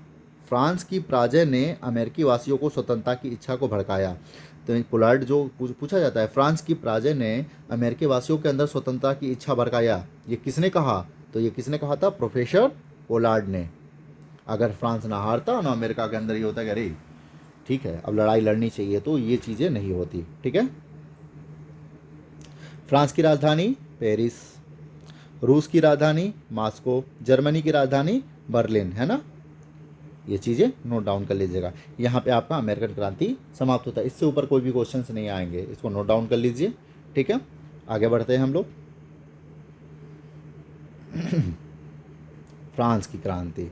फ्रांस की पराजय ने अमेरिकी वासियों को स्वतंत्रता की इच्छा को भड़काया। तो पोलार्ड जो पूछा जाता है, फ्रांस की पराजय ने अमेरिकी वासियों के अंदर स्वतंत्रता की इच्छा भड़काया, ये किसने कहा? तो ये किसने कहा था? प्रोफेसर पोलार्ड ने। अगर फ्रांस ना हारता ना अमेरिका के अंदर ये होता कि अरे ठीक है अब लड़ाई लड़नी चाहिए, तो ये चीज़ें नहीं होती, ठीक है। फ्रांस की राजधानी पेरिस, रूस की राजधानी मॉस्को, जर्मनी की राजधानी बर्लिन, है ना। ये चीज़ें नोट डाउन कर लीजिएगा। यहाँ पे आपका अमेरिकन क्रांति समाप्त होता है। इससे ऊपर कोई भी क्वेश्चंस नहीं आएंगे, इसको नोट डाउन कर लीजिए, ठीक है। आगे बढ़ते हैं हम लोग। फ्रांस की क्रांति।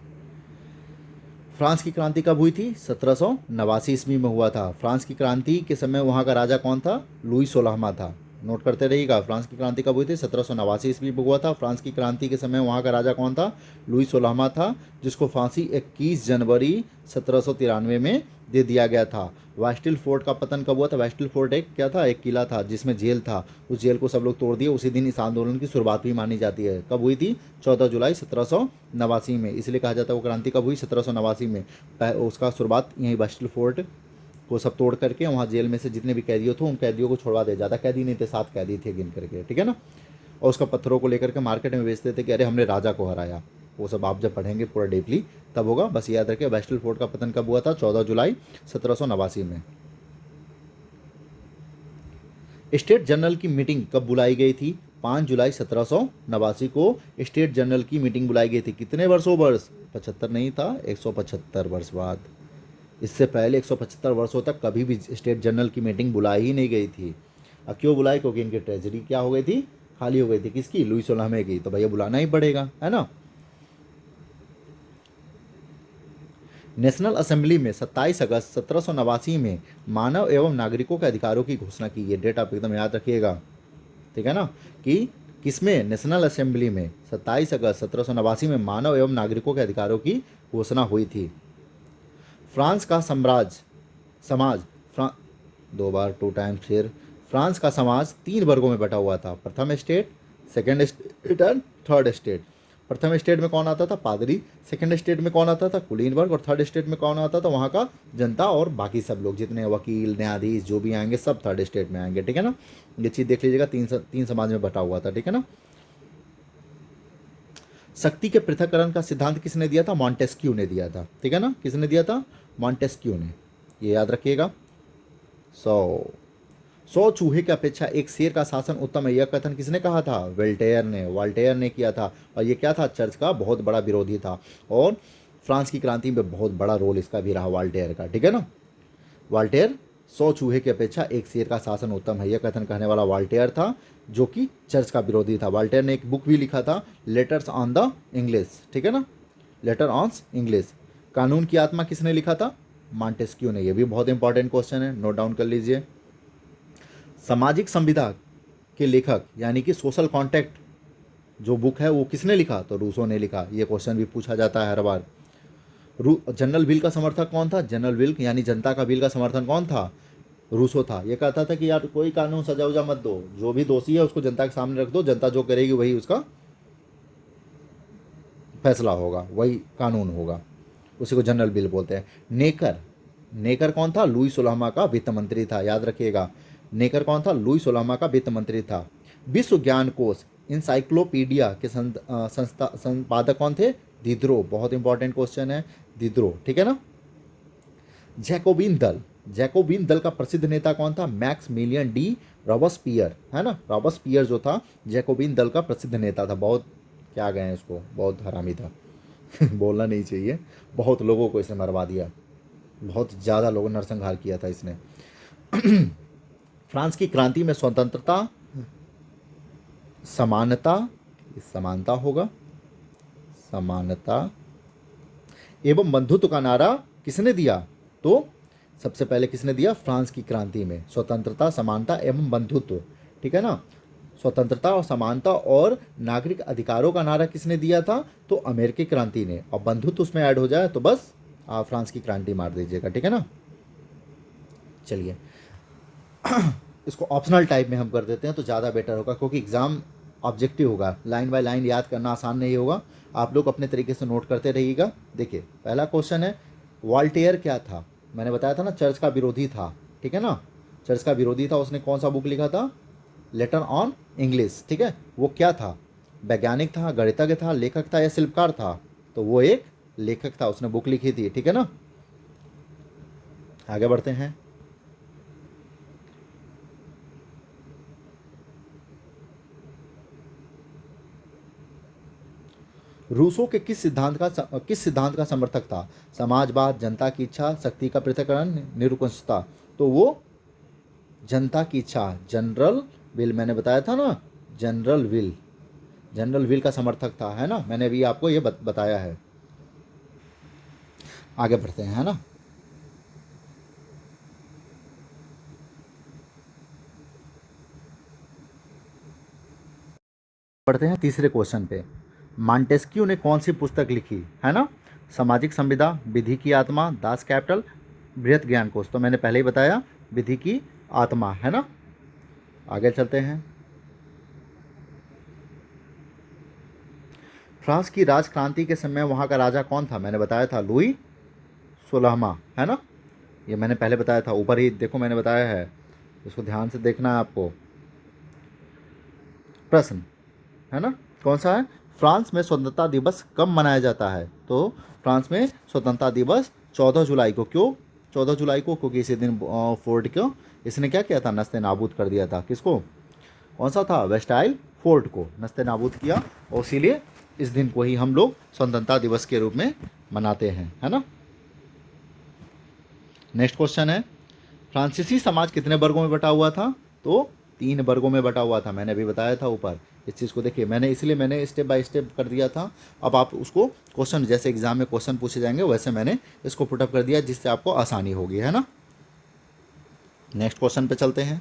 फ्रांस की क्रांति कब हुई थी? 1789 ईस्वी में हुआ था। फ्रांस की क्रांति के समय वहाँ का राजा कौन था? लुई 16वां था। नोट करते रहिएगा। फ्रांस की क्रांति कब हुई थी? 1789 ईस्वी में हुआ था। फ्रांस की क्रांति के समय वहाँ का राजा कौन था? लुई 16वां था, जिसको फांसी 21 जनवरी 1793 में दे दिया गया था। वेस्टिल फोर्ट का पतन कब हुआ था? वेस्टिल फोर्ट एक क्या था? एक किला था जिसमें जेल था। उस जेल को सब लोग तोड़ दिए। उसी दिन इस आंदोलन की शुरुआत भी मानी जाती है। कब हुई थी? 14 जुलाई 1789 में। इसलिए कहा जाता है वो क्रांति कब हुई? 1789 में। उसका शुरुआत यहीं वेस्टिल फोर्ट को सब तोड़ करके वहाँ जेल में से जितने भी कैदियों थे उन कैदियों को छोड़वा दे। ज़्यादा कैदी नहीं थे, 7 कैदी थे गिन करके, ठीक है ना। और उसका पत्थरों को लेकर के मार्केट में बेचते थे कि अरे हमने राजा को हराया। वो सब आप जब पढ़ेंगे पूरा डीपली तब होगा। बस याद रखिए वेस्टिल फोर्ट का पतन कब हुआ था? 14 जुलाई 1789 में। स्टेट जनरल की मीटिंग कब बुलाई गई थी? 5 जुलाई 1789 को स्टेट जनरल की मीटिंग बुलाई गई थी। कितने वर्षों वर्ष? 75 नहीं था, 175 वर्ष बाद। इससे पहले 175 वर्षों तक कभी भी स्टेट जनरल की मीटिंग बुलाई ही नहीं गई थी। अब क्यों बुलाई? क्योंकि इनकी ट्रेजरी क्या हो गई थी? खाली हो गई थी। किसकी? लुई 16वें की। तो भैया बुलाना ही पड़ेगा, है ना। नेशनल असेंबली में 27 अगस्त 1789 में मानव एवं नागरिकों के अधिकारों की घोषणा की। ये डेट आप एकदम याद रखिएगा, ठीक है ना। कि किसमें? नेशनल असेंबली में 27 अगस्त 1789 में मानव एवं नागरिकों के अधिकारों की घोषणा हुई थी। फ्रांस का समाज 2 बार 2 टाइम्स फिर। फ्रांस का समाज 3 वर्गों में बटा हुआ था। प्रथम स्टेट, सेकंड स्टेट और थर्ड स्टेट। प्रथम स्टेट में कौन आता था? पादरी। सेकंड स्टेट में कौन आता था? कुलीन वर्ग। और थर्ड स्टेट में कौन आता था? वहाँ का जनता और बाकी सब लोग, जितने वकील न्यायाधीश जो भी आएंगे सब थर्ड स्टेट में आएंगे, ठीक है ना। ये चीज़ देख लीजिएगा, तीन समाज में बटा हुआ था, ठीक है ना। शक्ति के पृथक्करण का सिद्धांत किसने दिया था? मॉन्टेस्क्यू ने दिया था, ठीक है ना। किसने दिया था? मॉन्टेस्क्यू ने, ये याद रखिएगा। 100 चूहे की अपेक्षा एक शेर का शासन उत्तम है, यह कथन किसने कहा था? वाल्टेयर ने किया था। और ये क्या था? चर्च का बहुत बड़ा विरोधी था, और फ्रांस की क्रांति में बहुत बड़ा रोल इसका भी रहा, वाल्टेयर का, ठीक है ना। वाल्टेयर 100 चूहे की अपेक्षा एक शेर का शासन उत्तम है, यह कथन कहने वाला वाल्टेयर था, जो कि चर्च का विरोधी था। वाल्टेयर ने एक बुक भी लिखा था, लेटर्स ऑन द इंग्लिश, ठीक है ना, लेटर ऑन इंग्लिश। कानून की आत्मा किसने लिखा था? मॉन्टेस्क्यू ने। यह भी बहुत इंपॉर्टेंट क्वेश्चन है, नोट डाउन कर लीजिए। सामाजिक संविदा के लेखक यानी कि सोशल कॉन्ट्रैक्ट जो बुक है वो किसने लिखा? तो रूसो ने लिखा। ये क्वेश्चन भी पूछा जाता है हर बार। जनरल विल का समर्थक कौन था? जनरल विल यानी जनता का बिल का समर्थन कौन था? रूसो था। ये कहता था कि यार कोई कानून सजा उजा मत दो, जो भी दोषी है उसको जनता के सामने रख दो, जनता जो करेगी वही उसका फैसला होगा, वही कानून होगा, उसी को जनरल बिल बोलते हैं। नेकर कौन था? लुई सोलहवां का वित्त मंत्री था, याद रखिएगा। नेकर कौन था? लुई सोलहवां का वित्त मंत्री था। विश्व ज्ञान कोश इंसाइक्लोपीडिया के संपादक कौन थे? दिद्रो। बहुत इंपॉर्टेंट क्वेश्चन है, दिद्रो, ठीक है ना। जैकोबिन दल का प्रसिद्ध नेता कौन था? मैक्समिलियन डी रॉबस्पियर, है ना। रॉबस्पियर जो था जैकोबिन दल का प्रसिद्ध नेता था। बहुत क्या गए इसको, बहुत हरामी था बोलना नहीं चाहिए। बहुत लोगों को इसने मरवा दिया, बहुत ज़्यादा लोगों ने नरसंहार किया था इसने फ्रांस की क्रांति में स्वतंत्रता, समानता होगा, समानता एवं बंधुत्व का नारा किसने दिया? तो सबसे पहले किसने दिया? फ्रांस की क्रांति में स्वतंत्रता, समानता एवं बंधुत्व, ठीक है ना। स्वतंत्रता और समानता और नागरिक अधिकारों का नारा किसने दिया था? तो अमेरिकी क्रांति ने। और बंधुत्व उसमें ऐड हो जाए तो बस आप फ्रांस की क्रांति मार दीजिएगा, ठीक है ना। चलिए इसको ऑप्शनल टाइप में हम कर देते हैं तो ज़्यादा बेटर होगा, क्योंकि एग्ज़ाम ऑब्जेक्टिव होगा, लाइन बाय लाइन याद करना आसान नहीं होगा। आप लोग अपने तरीके से नोट करते रहिएगा। देखिए पहला क्वेश्चन है, वॉल्टेयर क्या था? मैंने बताया था ना, चर्च का विरोधी था, ठीक है ना। चर्च का विरोधी था। उसने कौन सा बुक लिखा था? लेटर ऑन इंग्लिश, ठीक है। वो क्या था? वैज्ञानिक था, गणितज्ञ था, लेखक था या शिल्पकार था? तो वो एक लेखक था, उसने बुक लिखी थी, ठीक है ना। आगे बढ़ते हैं। रूसो के किस सिद्धांत का समर्थक था? समाजवाद, जनता की इच्छा, शक्ति का पृथक्करण, निरंकुशता। तो वो जनता की इच्छा, जनरल विल, मैंने बताया था ना, जनरल विल का समर्थक था, है ना। मैंने भी आपको ये बताया है। आगे बढ़ते हैं, है ना। बढ़ते हैं तीसरे क्वेश्चन पे। मॉन्टेस्क्यू ने कौन सी पुस्तक लिखी, है ना? सामाजिक संविदा, विधि की आत्मा, दास कैपिटल, बृहत ज्ञान कोश। तो मैंने पहले ही बताया विधि की आत्मा, है ना। आगे चलते हैं। फ्रांस की राजक्रांति के समय वहाँ का राजा कौन था? मैंने बताया था लुई 16वां, है ना। ये मैंने पहले बताया था, ऊपर ही देखो मैंने बताया है, इसको ध्यान से देखना है आपको। प्रश्न, है ना, कौन सा है? फ्रांस में स्वतंत्रता दिवस कब मनाया जाता है? तो फ्रांस में स्वतंत्रता दिवस 14 जुलाई को। क्यों 14 जुलाई को? क्योंकि इसी दिन फोर्ट को इसने क्या किया था? नस्ते नाबूद कर दिया था। किसको? कौन सा था? वेस्टाइल फोर्ट को नस्ते नाबूद किया, और इसीलिए इस दिन को ही हम लोग स्वतंत्रता दिवस के रूप में मनाते हैं, है ना। नेक्स्ट क्वेश्चन है, फ्रांसीसी समाज कितने वर्गों में बटा हुआ था? तो 3 वर्गों में बटा हुआ था। मैंने अभी बताया था ऊपर, इस चीज़ को देखिए, इसलिए मैंने स्टेप बाय स्टेप कर दिया था। अब आप उसको क्वेश्चन, जैसे एग्जाम में क्वेश्चन पूछे जाएंगे वैसे मैंने इसको पुटअप कर दिया, जिससे आपको आसानी होगी, है ना। नेक्स्ट क्वेश्चन पे चलते हैं।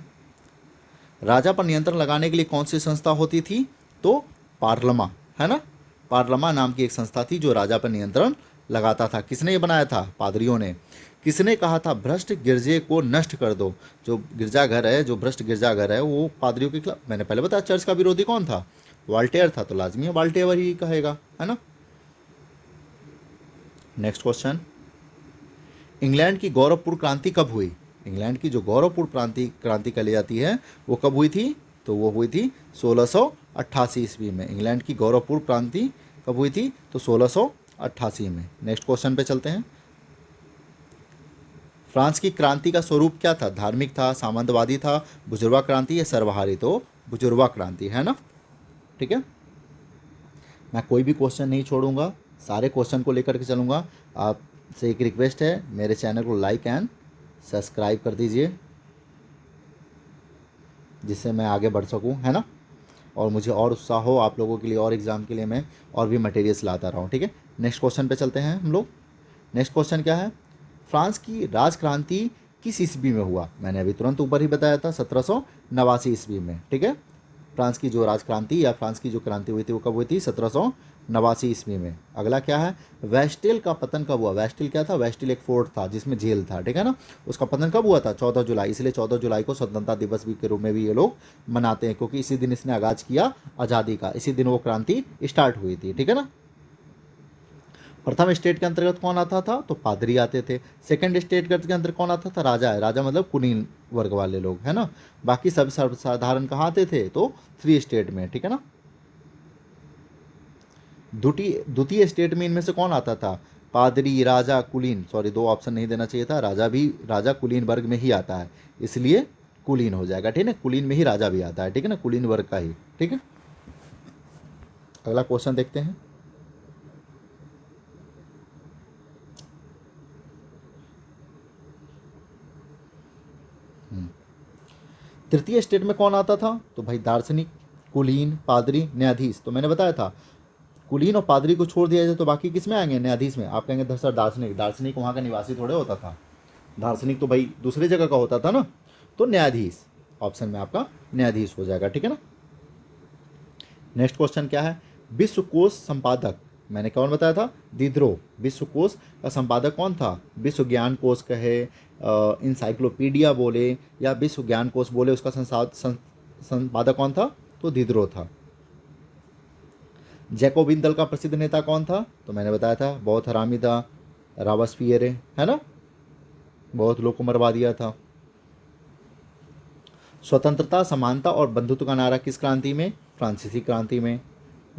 राजा पर नियंत्रण लगाने के लिए कौन सी संस्था होती थी? तो पार्लमा, है ना। पार्लमा नाम की एक संस्था थी जो राजा पर नियंत्रण लगाता था। किसने ये बनाया था? पादरियों ने। किसने कहा था भ्रष्ट गिरजे को नष्ट कर दो? जो गिरजाघर है, जो भ्रष्ट गिरजाघर है, वो पादरियों के खिलाफ। मैंने पहले बताया चर्च का विरोधी कौन था? वाल्टेयर था, तो लाजमी है वाल्टेयर ही कहेगा, है ना। नेक्स्ट क्वेश्चन, इंग्लैंड की गौरवपूर्ण क्रांति कब हुई? इंग्लैंड की जो गौरवपूर्ण क्रांति कही जाती है वो कब हुई थी? तो वो हुई थी 1688 ईस्वी में। इंग्लैंड की गौरवपूर्ण क्रांति कब हुई थी? तो 1688 में। नेक्स्ट क्वेश्चन पे चलते हैं। फ्रांस की क्रांति का स्वरूप क्या था? धार्मिक था, सामंतवादी था, बुजुर्गा क्रांति या सर्वहारी? तो बुजुर्गा क्रांति है ना, ठीक है। मैं कोई भी क्वेश्चन नहीं छोड़ूंगा, सारे क्वेश्चन को लेकर के चलूँगा। आपसे एक रिक्वेस्ट है, मेरे चैनल को लाइक एंड सब्सक्राइब कर दीजिए, जिससे मैं आगे बढ़ सकूं, है ना, और मुझे और उत्साह हो आप लोगों के लिए, और एग्ज़ाम के लिए मैं और भी मटेरियल्स लाता रहूं, ठीक है। नेक्स्ट क्वेश्चन पे चलते हैं हम लोग। नेक्स्ट क्वेश्चन क्या है? फ्रांस की राजक्रांति किस ईस्वी में हुआ? मैंने अभी तुरंत ऊपर ही बताया था, 1789 ईस्वी में, ठीक है। फ्रांस की जो राजक्रांति या फ्रांस की जो क्रांति हुई थी वो कब हुई थी? 1789 ईस्वी में। अगला क्या है? वेस्टेल का पतन कब हुआ? वेस्टेल क्या था? वेस्टेल एक फोर्ट था जिसमें जेल था, ठीक है ना। उसका पतन कब हुआ था? 14 जुलाई। इसलिए 14 जुलाई को स्वतंत्रता दिवस भी के रूप में भी ये लोग मनाते हैं, क्योंकि इसी दिन इसने आगाज किया आज़ादी का, इसी दिन वो क्रांति स्टार्ट हुई थी, ठीक है ना। प्रथम स्टेट के अंतर्गत कौन आता था? तो पादरी आते थे। सेकंड स्टेट के अंतर्गत कौन आता था? राजा है। राजा मतलब कुलीन वर्ग वाले लोग, है ना। बाकी सब सर्वसाधारण कहाँ आते थे? तो 3 स्टेट में, ठीक है ना। द्वितीय स्टेट में इनमें से कौन आता था? पादरी, राजा, कुलीन। सॉरी, 2 ऑप्शन नहीं देना चाहिए था। राजा भी, राजा कुलीन वर्ग में ही आता है, इसलिए कुलीन हो जाएगा, ठीक है। कुलीन में ही राजा भी आता है, ठीक है ना, कुलीन वर्ग का ही, ठीक है। अगला क्वेश्चन देखते हैं। तृतीय स्टेट में कौन आता था? तो भाई दार्शनिक, कुलीन, पादरी, न्यायाधीश। तो मैंने बताया था कुलीन और पादरी को छोड़ दिया जाए तो बाकी किस में आएंगे? न्यायाधीश में। आप कहेंगे सर दार्शनिक, दार्शनिक वहाँ का निवासी थोड़े होता था, दार्शनिक तो भाई दूसरे जगह का होता था ना। तो न्यायाधीश ऑप्शन में आपका न्यायाधीश हो जाएगा, ठीक है ना। नेक्स्ट क्वेश्चन क्या है? विश्वकोश संपादक, मैंने कौन बताया था? दिद्रो। विश्वकोश का संपादक कौन था? विश्व ज्ञान कोश कहे, इंसाइक्लोपीडिया बोले या विश्व ज्ञान कोश बोले, उसका संपादक कौन था? तो दिद्रो था। जैकोबिन दल का प्रसिद्ध नेता कौन था? तो मैंने बताया था बहुत हरामी था, रॉबेस्पियर, है ना, बहुत लोग को मरवा दिया था। स्वतंत्रता, समानता और बंधुत्व का नारा किस क्रांति में? फ्रांसीसी क्रांति में।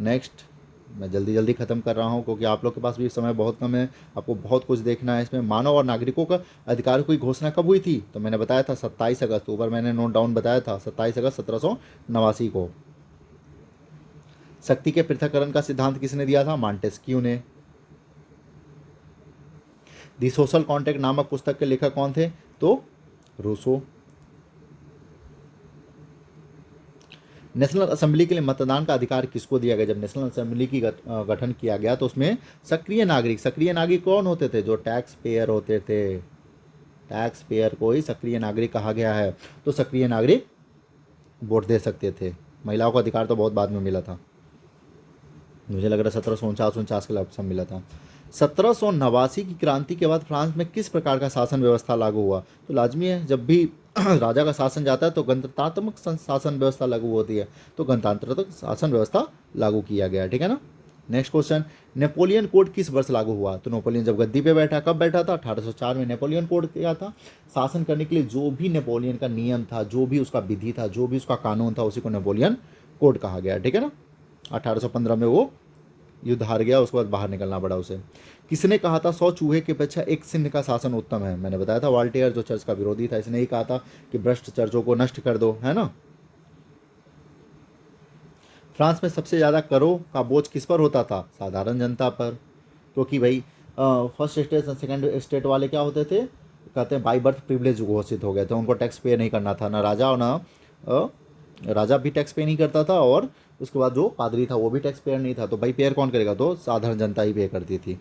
नेक्स्ट, मैं जल्दी जल्दी खत्म कर रहा हूँ क्योंकि आप लोग के पास भी समय बहुत कम है, आपको बहुत कुछ देखना है इसमें। मानव और नागरिकों का अधिकारों की घोषणा कब हुई थी? तो मैंने बताया था 27 अगस्त, ऊपर मैंने नोट डाउन बताया था, 27 अगस्त 1789 को। शक्ति के पृथक्करण का सिद्धांत किसने दिया था? मॉन्टेस्क्यू ने। दी सोशल कॉन्ट्रैक्ट नामक पुस्तक के लेखक कौन थे? तो रूसो। नेशनल असेंबली के लिए मतदान का अधिकार किसको दिया गया? जब नेशनल असेंबली की गठन किया गया तो उसमें सक्रिय नागरिक कौन होते थे? जो टैक्स पेयर होते थे, टैक्स पेयर को ही सक्रिय नागरिक कहा गया है। तो सक्रिय नागरिक वोट दे सकते थे। महिलाओं को अधिकार तो बहुत बाद में मिला था, मुझे लग रहा है 1749 के लमसम मिला था। 1789 की क्रांति के बाद फ्रांस में किस प्रकार का शासन व्यवस्था लागू हुआ? तो लाजमी है, जब भी राजा का शासन जाता है तो गणतंत्रात्मक शासन व्यवस्था लागू होती है, तो गणतंत्रात्मक शासन व्यवस्था लागू किया गया, ठीक है ना। नेक्स्ट क्वेश्चन, नेपोलियन कोड किस वर्ष लागू हुआ? तो नेपोलियन जब गद्दी पे बैठा, कब बैठा था? 1804 में। नेपोलियन कोड क्या था? शासन करने के लिए जो भी नेपोलियन का नियम था, जो भी उसका विधि था, जो भी उसका कानून था, उसी को नेपोलियन कोड कहा गया, ठीक है ना। 1815 में वो युद्ध हार गया, उसके बाद बाहर निकलना पड़ा उसे। किसने कहा था 100 चूहे की अपेक्षा एक सिंह का शासन उत्तम है? मैंने बताया था वॉल्टेयर, जो चर्च का विरोधी था, इसने ही कहा था कि भ्रष्ट चर्चों को नष्ट कर दो, है ना। फ्रांस में सबसे ज़्यादा करों का बोझ किस पर होता था? साधारण जनता पर, क्योंकि भाई फर्स्ट स्टेट सेकंड स्टेट वाले क्या होते थे? कहते हैं बाई बर्थ प्रिविलेज घोषित हो गए थे, उनको टैक्स पे नहीं करना था, ना राजा और ना राजा भी टैक्स पे नहीं करता था, और उसके बाद जो पादरी था वो भी टैक्स पेयर नहीं था। तो भाई पेयर कौन करेगा? तो साधारण जनता ही पे करती थी।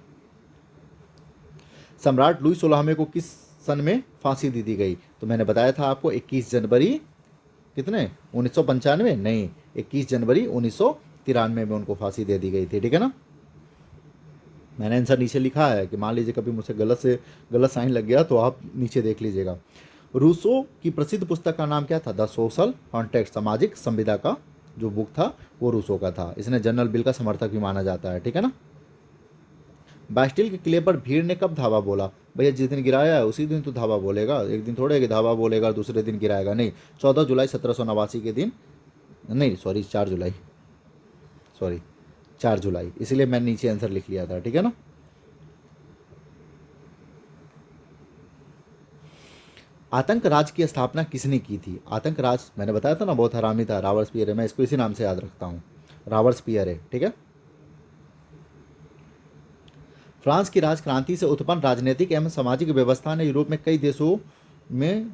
सम्राट लुई 16वें को किस सन में फांसी दी गई? तो मैंने बताया था आपको 21 जनवरी कितने 1995, नहीं 21 जनवरी 1993 में उनको फांसी दे दी गई थी, ठीक है ना। मैंने आंसर नीचे लिखा है कि मान लीजिए कभी मुझसे गलत साइन लग गया तो आप नीचे देख लीजिएगा। रूसो की प्रसिद्ध पुस्तक का नाम क्या था? द सोशल कॉन्ट्रैक्ट, सामाजिक संविदा का जो बुक था वो रूसो का था। इसने जनरल बिल का समर्थक भी माना जाता है, ठीक है ना। बास्टिल के किले पर भीड़ ने कब धावा बोला? भैया जिस दिन गिराया है उसी दिन तो धावा बोलेगा, एक दिन थोड़े कि धावा बोलेगा दूसरे दिन गिराएगा, नहीं। 14 जुलाई 1789 के दिन, नहीं सॉरी 4 जुलाई, सॉरी 4 जुलाई, इसलिए मैंने नीचे आंसर लिख लिया था, ठीक है ना। आतंक राज की स्थापना किसने की थी? आतंक राज मैंने बताया था ना, बहुत हरामी था, रॉबर्टसपियर है, मैं इसको इसी नाम से याद रखता हूँ, रॉबर्टसपियर है, ठीक है। फ्रांस की राजक्रांति से उत्पन्न राजनीतिक एवं सामाजिक व्यवस्था ने यूरोप में कई देशों में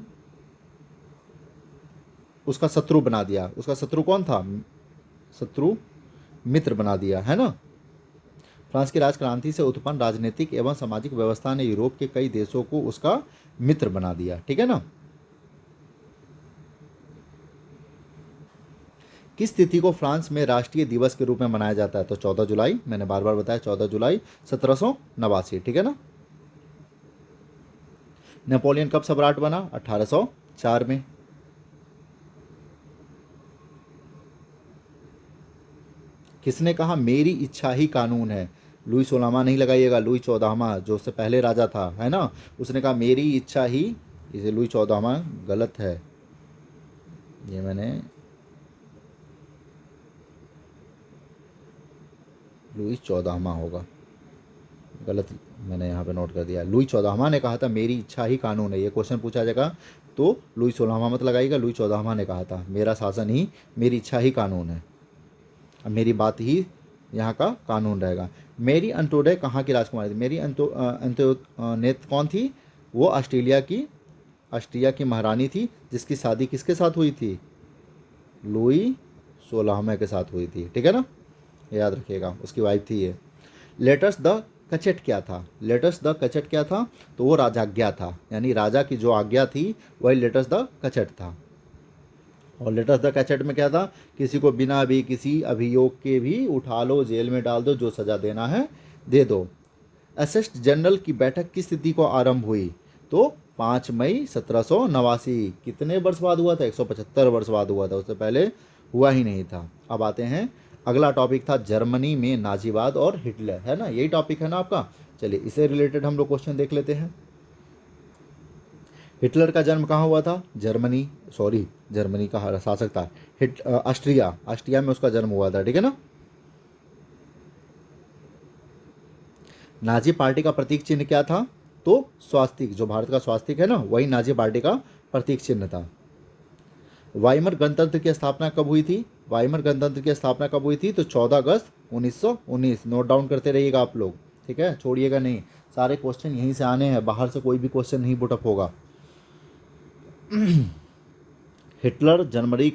उसका शत्रु बना दिया। उसका शत्रु कौन था? शत्रु मित्र बना दिया, है ना। फ्रांस की राजक्रांति से उत्पन्न राजनीतिक एवं सामाजिक व्यवस्था ने यूरोप के कई देशों को उसका मित्र बना दिया, ठीक है ना। किस तिथि को फ्रांस में राष्ट्रीय दिवस के रूप में मनाया जाता है? तो 14 जुलाई, मैंने बार बार बताया 14 जुलाई 1789, ठीक है ना। नेपोलियन कब सम्राट बना? 1804 में। किसने कहा मेरी इच्छा ही कानून है? लुई 16वां नहीं लगाइएगा, लुई 14वां जो उससे पहले राजा था, है ना, उसने कहा मेरी इच्छा ही, इसे लुई 14वां गलत है, ये मैंने लुई 14वां होगा, गलत मैंने यहाँ पे नोट कर दिया। लुई 14वां ने कहा था मेरी इच्छा ही कानून है, ये क्वेश्चन पूछा जाएगा तो लुई 16वां मत लगाइएगा, लुई 14वां ने कहा था मेरा शासन ही, मेरी इच्छा ही कानून है, अब मेरी बात ही यहाँ का कानून रहेगा। मेरी अंतोदय कहाँ की राजकुमारी थी? मेरी अंतोनेत कौन थी? वो ऑस्ट्रिया की महारानी थी, जिसकी शादी किसके साथ हुई थी? लुई 16वें के साथ हुई थी, ठीक है ना, याद रखिएगा, उसकी वाइफ थी ये। लेटर्स द कचेट क्या था? लेटर्स द कचेट क्या था? तो वो राजाज्ञा था, यानी राजा की जो आज्ञा थी वही लेटर्स द कचेट था। और लेटर्स द कैचेट में क्या था? किसी को बिना भी किसी अभियोग के भी उठा लो, जेल में डाल दो, जो सज़ा देना है दे दो। असिस्ट जनरल की बैठक किस तिथि को आरंभ हुई? तो 5 मई 1789। कितने वर्ष बाद हुआ था? 175 वर्ष बाद हुआ था, उससे पहले हुआ ही नहीं था। अब आते हैं, अगला टॉपिक था जर्मनी में नाजीवाद और हिटलर, है ना, यही टॉपिक है ना आपका। चलिए इससे रिलेटेड हम लोग क्वेश्चन देख लेते हैं। हिटलर का जन्म कहाँ हुआ था? जर्मनी का शासक था ऑस्ट्रिया में उसका जन्म हुआ था, ठीक है ना। नाजी पार्टी का प्रतीक चिन्ह क्या था? तो स्वास्तिक, जो भारत का स्वास्तिक है ना, वही नाजी पार्टी का प्रतीक चिन्ह था। वाइमर गणतंत्र की स्थापना कब हुई थी? वाइमर गणतंत्र की स्थापना कब हुई थी? तो 14 अगस्त 1919। नोट डाउन करते रहिएगा आप लोग, ठीक है, छोड़िएगा नहीं, सारे क्वेश्चन यहीं से आने हैं, बाहर से कोई भी क्वेश्चन नहीं पुटअप होगा। हिटलर जर्मनी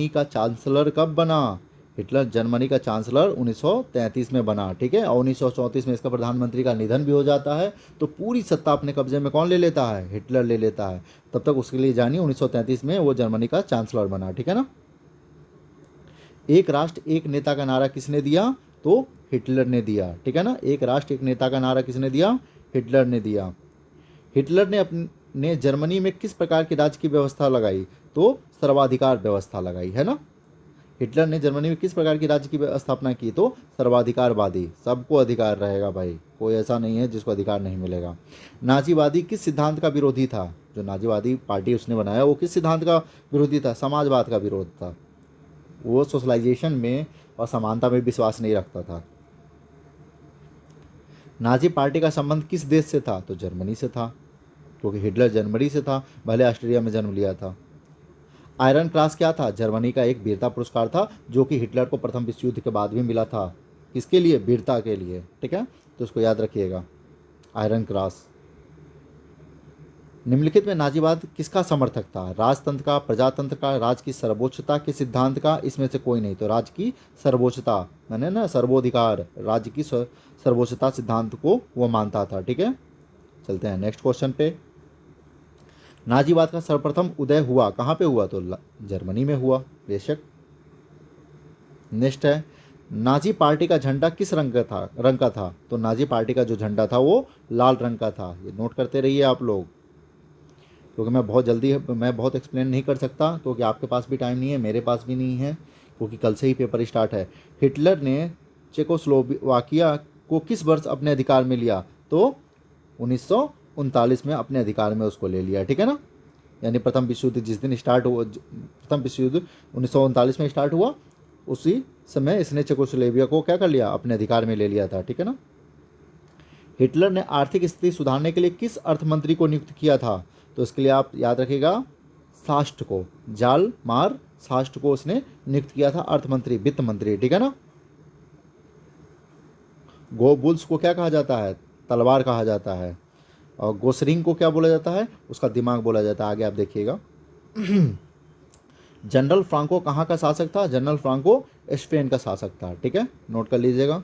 का चांसलर कब बना? हिटलर जर्मनी का चांसलर 1933 में बना, ठीक है, और 1934 में इसका प्रधानमंत्री का निधन भी हो जाता है, तो पूरी सत्ता अपने कब्जे में कौन ले लेता है? हिटलर ले लेता है। तब तक उसके लिए जानिए 1933 में वो जर्मनी का चांसलर बना, ठीक है ना। एक राष्ट्र एक नेता का नारा किसने दिया? तो हिटलर ने दिया, ठीक है ना। एक राष्ट्र एक नेता का नारा किसने दिया? हिटलर ने दिया। हिटलर ने जर्मनी में किस प्रकार की राज्य की व्यवस्था लगाई? तो सर्वाधिकार व्यवस्था लगाई, है ना। हिटलर ने जर्मनी में किस प्रकार की राज्य की स्थापना की? तो सर्वाधिकारवादी, सबको अधिकार रहेगा भाई, कोई ऐसा नहीं है जिसको अधिकार नहीं मिलेगा। नाजीवादी किस सिद्धांत का विरोधी था? जो नाजीवादी पार्टी उसने बनाया वो किस सिद्धांत का विरोधी था? समाजवाद का विरोध था, वो सोशलाइजेशन में और समानता में विश्वास नहीं रखता था। नाजी पार्टी का संबंध किस देश से था? तो जर्मनी से था, क्योंकि हिटलर जर्मनी से था, भले ऑस्ट्रिया में जन्म लिया था। आयरन क्रॉस क्या था? जर्मनी का एक वीरता पुरस्कार था, जो कि हिटलर को प्रथम विश्व युद्ध के बाद भी मिला था। किसके लिए? वीरता के लिए, ठीक है, तो उसको याद रखिएगा, आयरन क्रॉस। निम्नलिखित में नाजीवाद किसका समर्थक था? राजतंत्र का, प्रजातंत्र का, राज की सर्वोच्चता के सिद्धांत का? इसमें से कोई नहीं। तो राज की सर्वोच्चता, मैंने ना सर्वोधिकार, राज्य की सर्वोच्चता सिद्धांत को वो मानता था, ठीक है। चलते हैं नेक्स्ट क्वेश्चन पे। नाजीवाद का सर्वप्रथम उदय हुआ कहाँ पे हुआ? तो जर्मनी में हुआ, बेशक। नेक्स्ट है, नाजी पार्टी का झंडा किस रंग का था? तो नाजी पार्टी का जो झंडा था वो लाल रंग का था। ये नोट करते रहिए आप लोग, क्योंकि मैं बहुत एक्सप्लेन नहीं कर सकता, क्योंकि आपके पास भी टाइम नहीं है, मेरे पास भी नहीं है, क्योंकि कल से ही पेपर स्टार्ट है। हिटलर ने चेकोस्लोवाकिया को किस वर्ष अपने अधिकार में लिया? तो 1939 में अपने अधिकार में उसको ले लिया, ठीक है ना। यानी प्रथम विश्व युद्ध जिस दिन स्टार्ट हुआ, प्रथम विश्व युद्ध 1939 में स्टार्ट हुआ, उसी समय इसने चेकोस्लोवेकिया को क्या कर लिया, अपने अधिकार में ले लिया था, ठीक है ना। हिटलर ने आर्थिक स्थिति सुधारने के लिए किस अर्थमंत्री को नियुक्त किया था? तो इसके लिए आप याद रखिएगा सास्ट को, जाल मार सास्ट को उसने नियुक्त किया था अर्थमंत्री, वित्त मंत्री, ठीक है ना। गोबुल्स को क्या कहा जाता है? तलवार कहा जाता है। और गोसरिंग को क्या बोला जाता है? उसका दिमाग बोला जाता है। आगे आप देखिएगा। जनरल फ्रांको कहाँ का शासक था? जनरल फ्रांको स्पेन का शासक था, ठीक है, नोट कर लीजिएगा।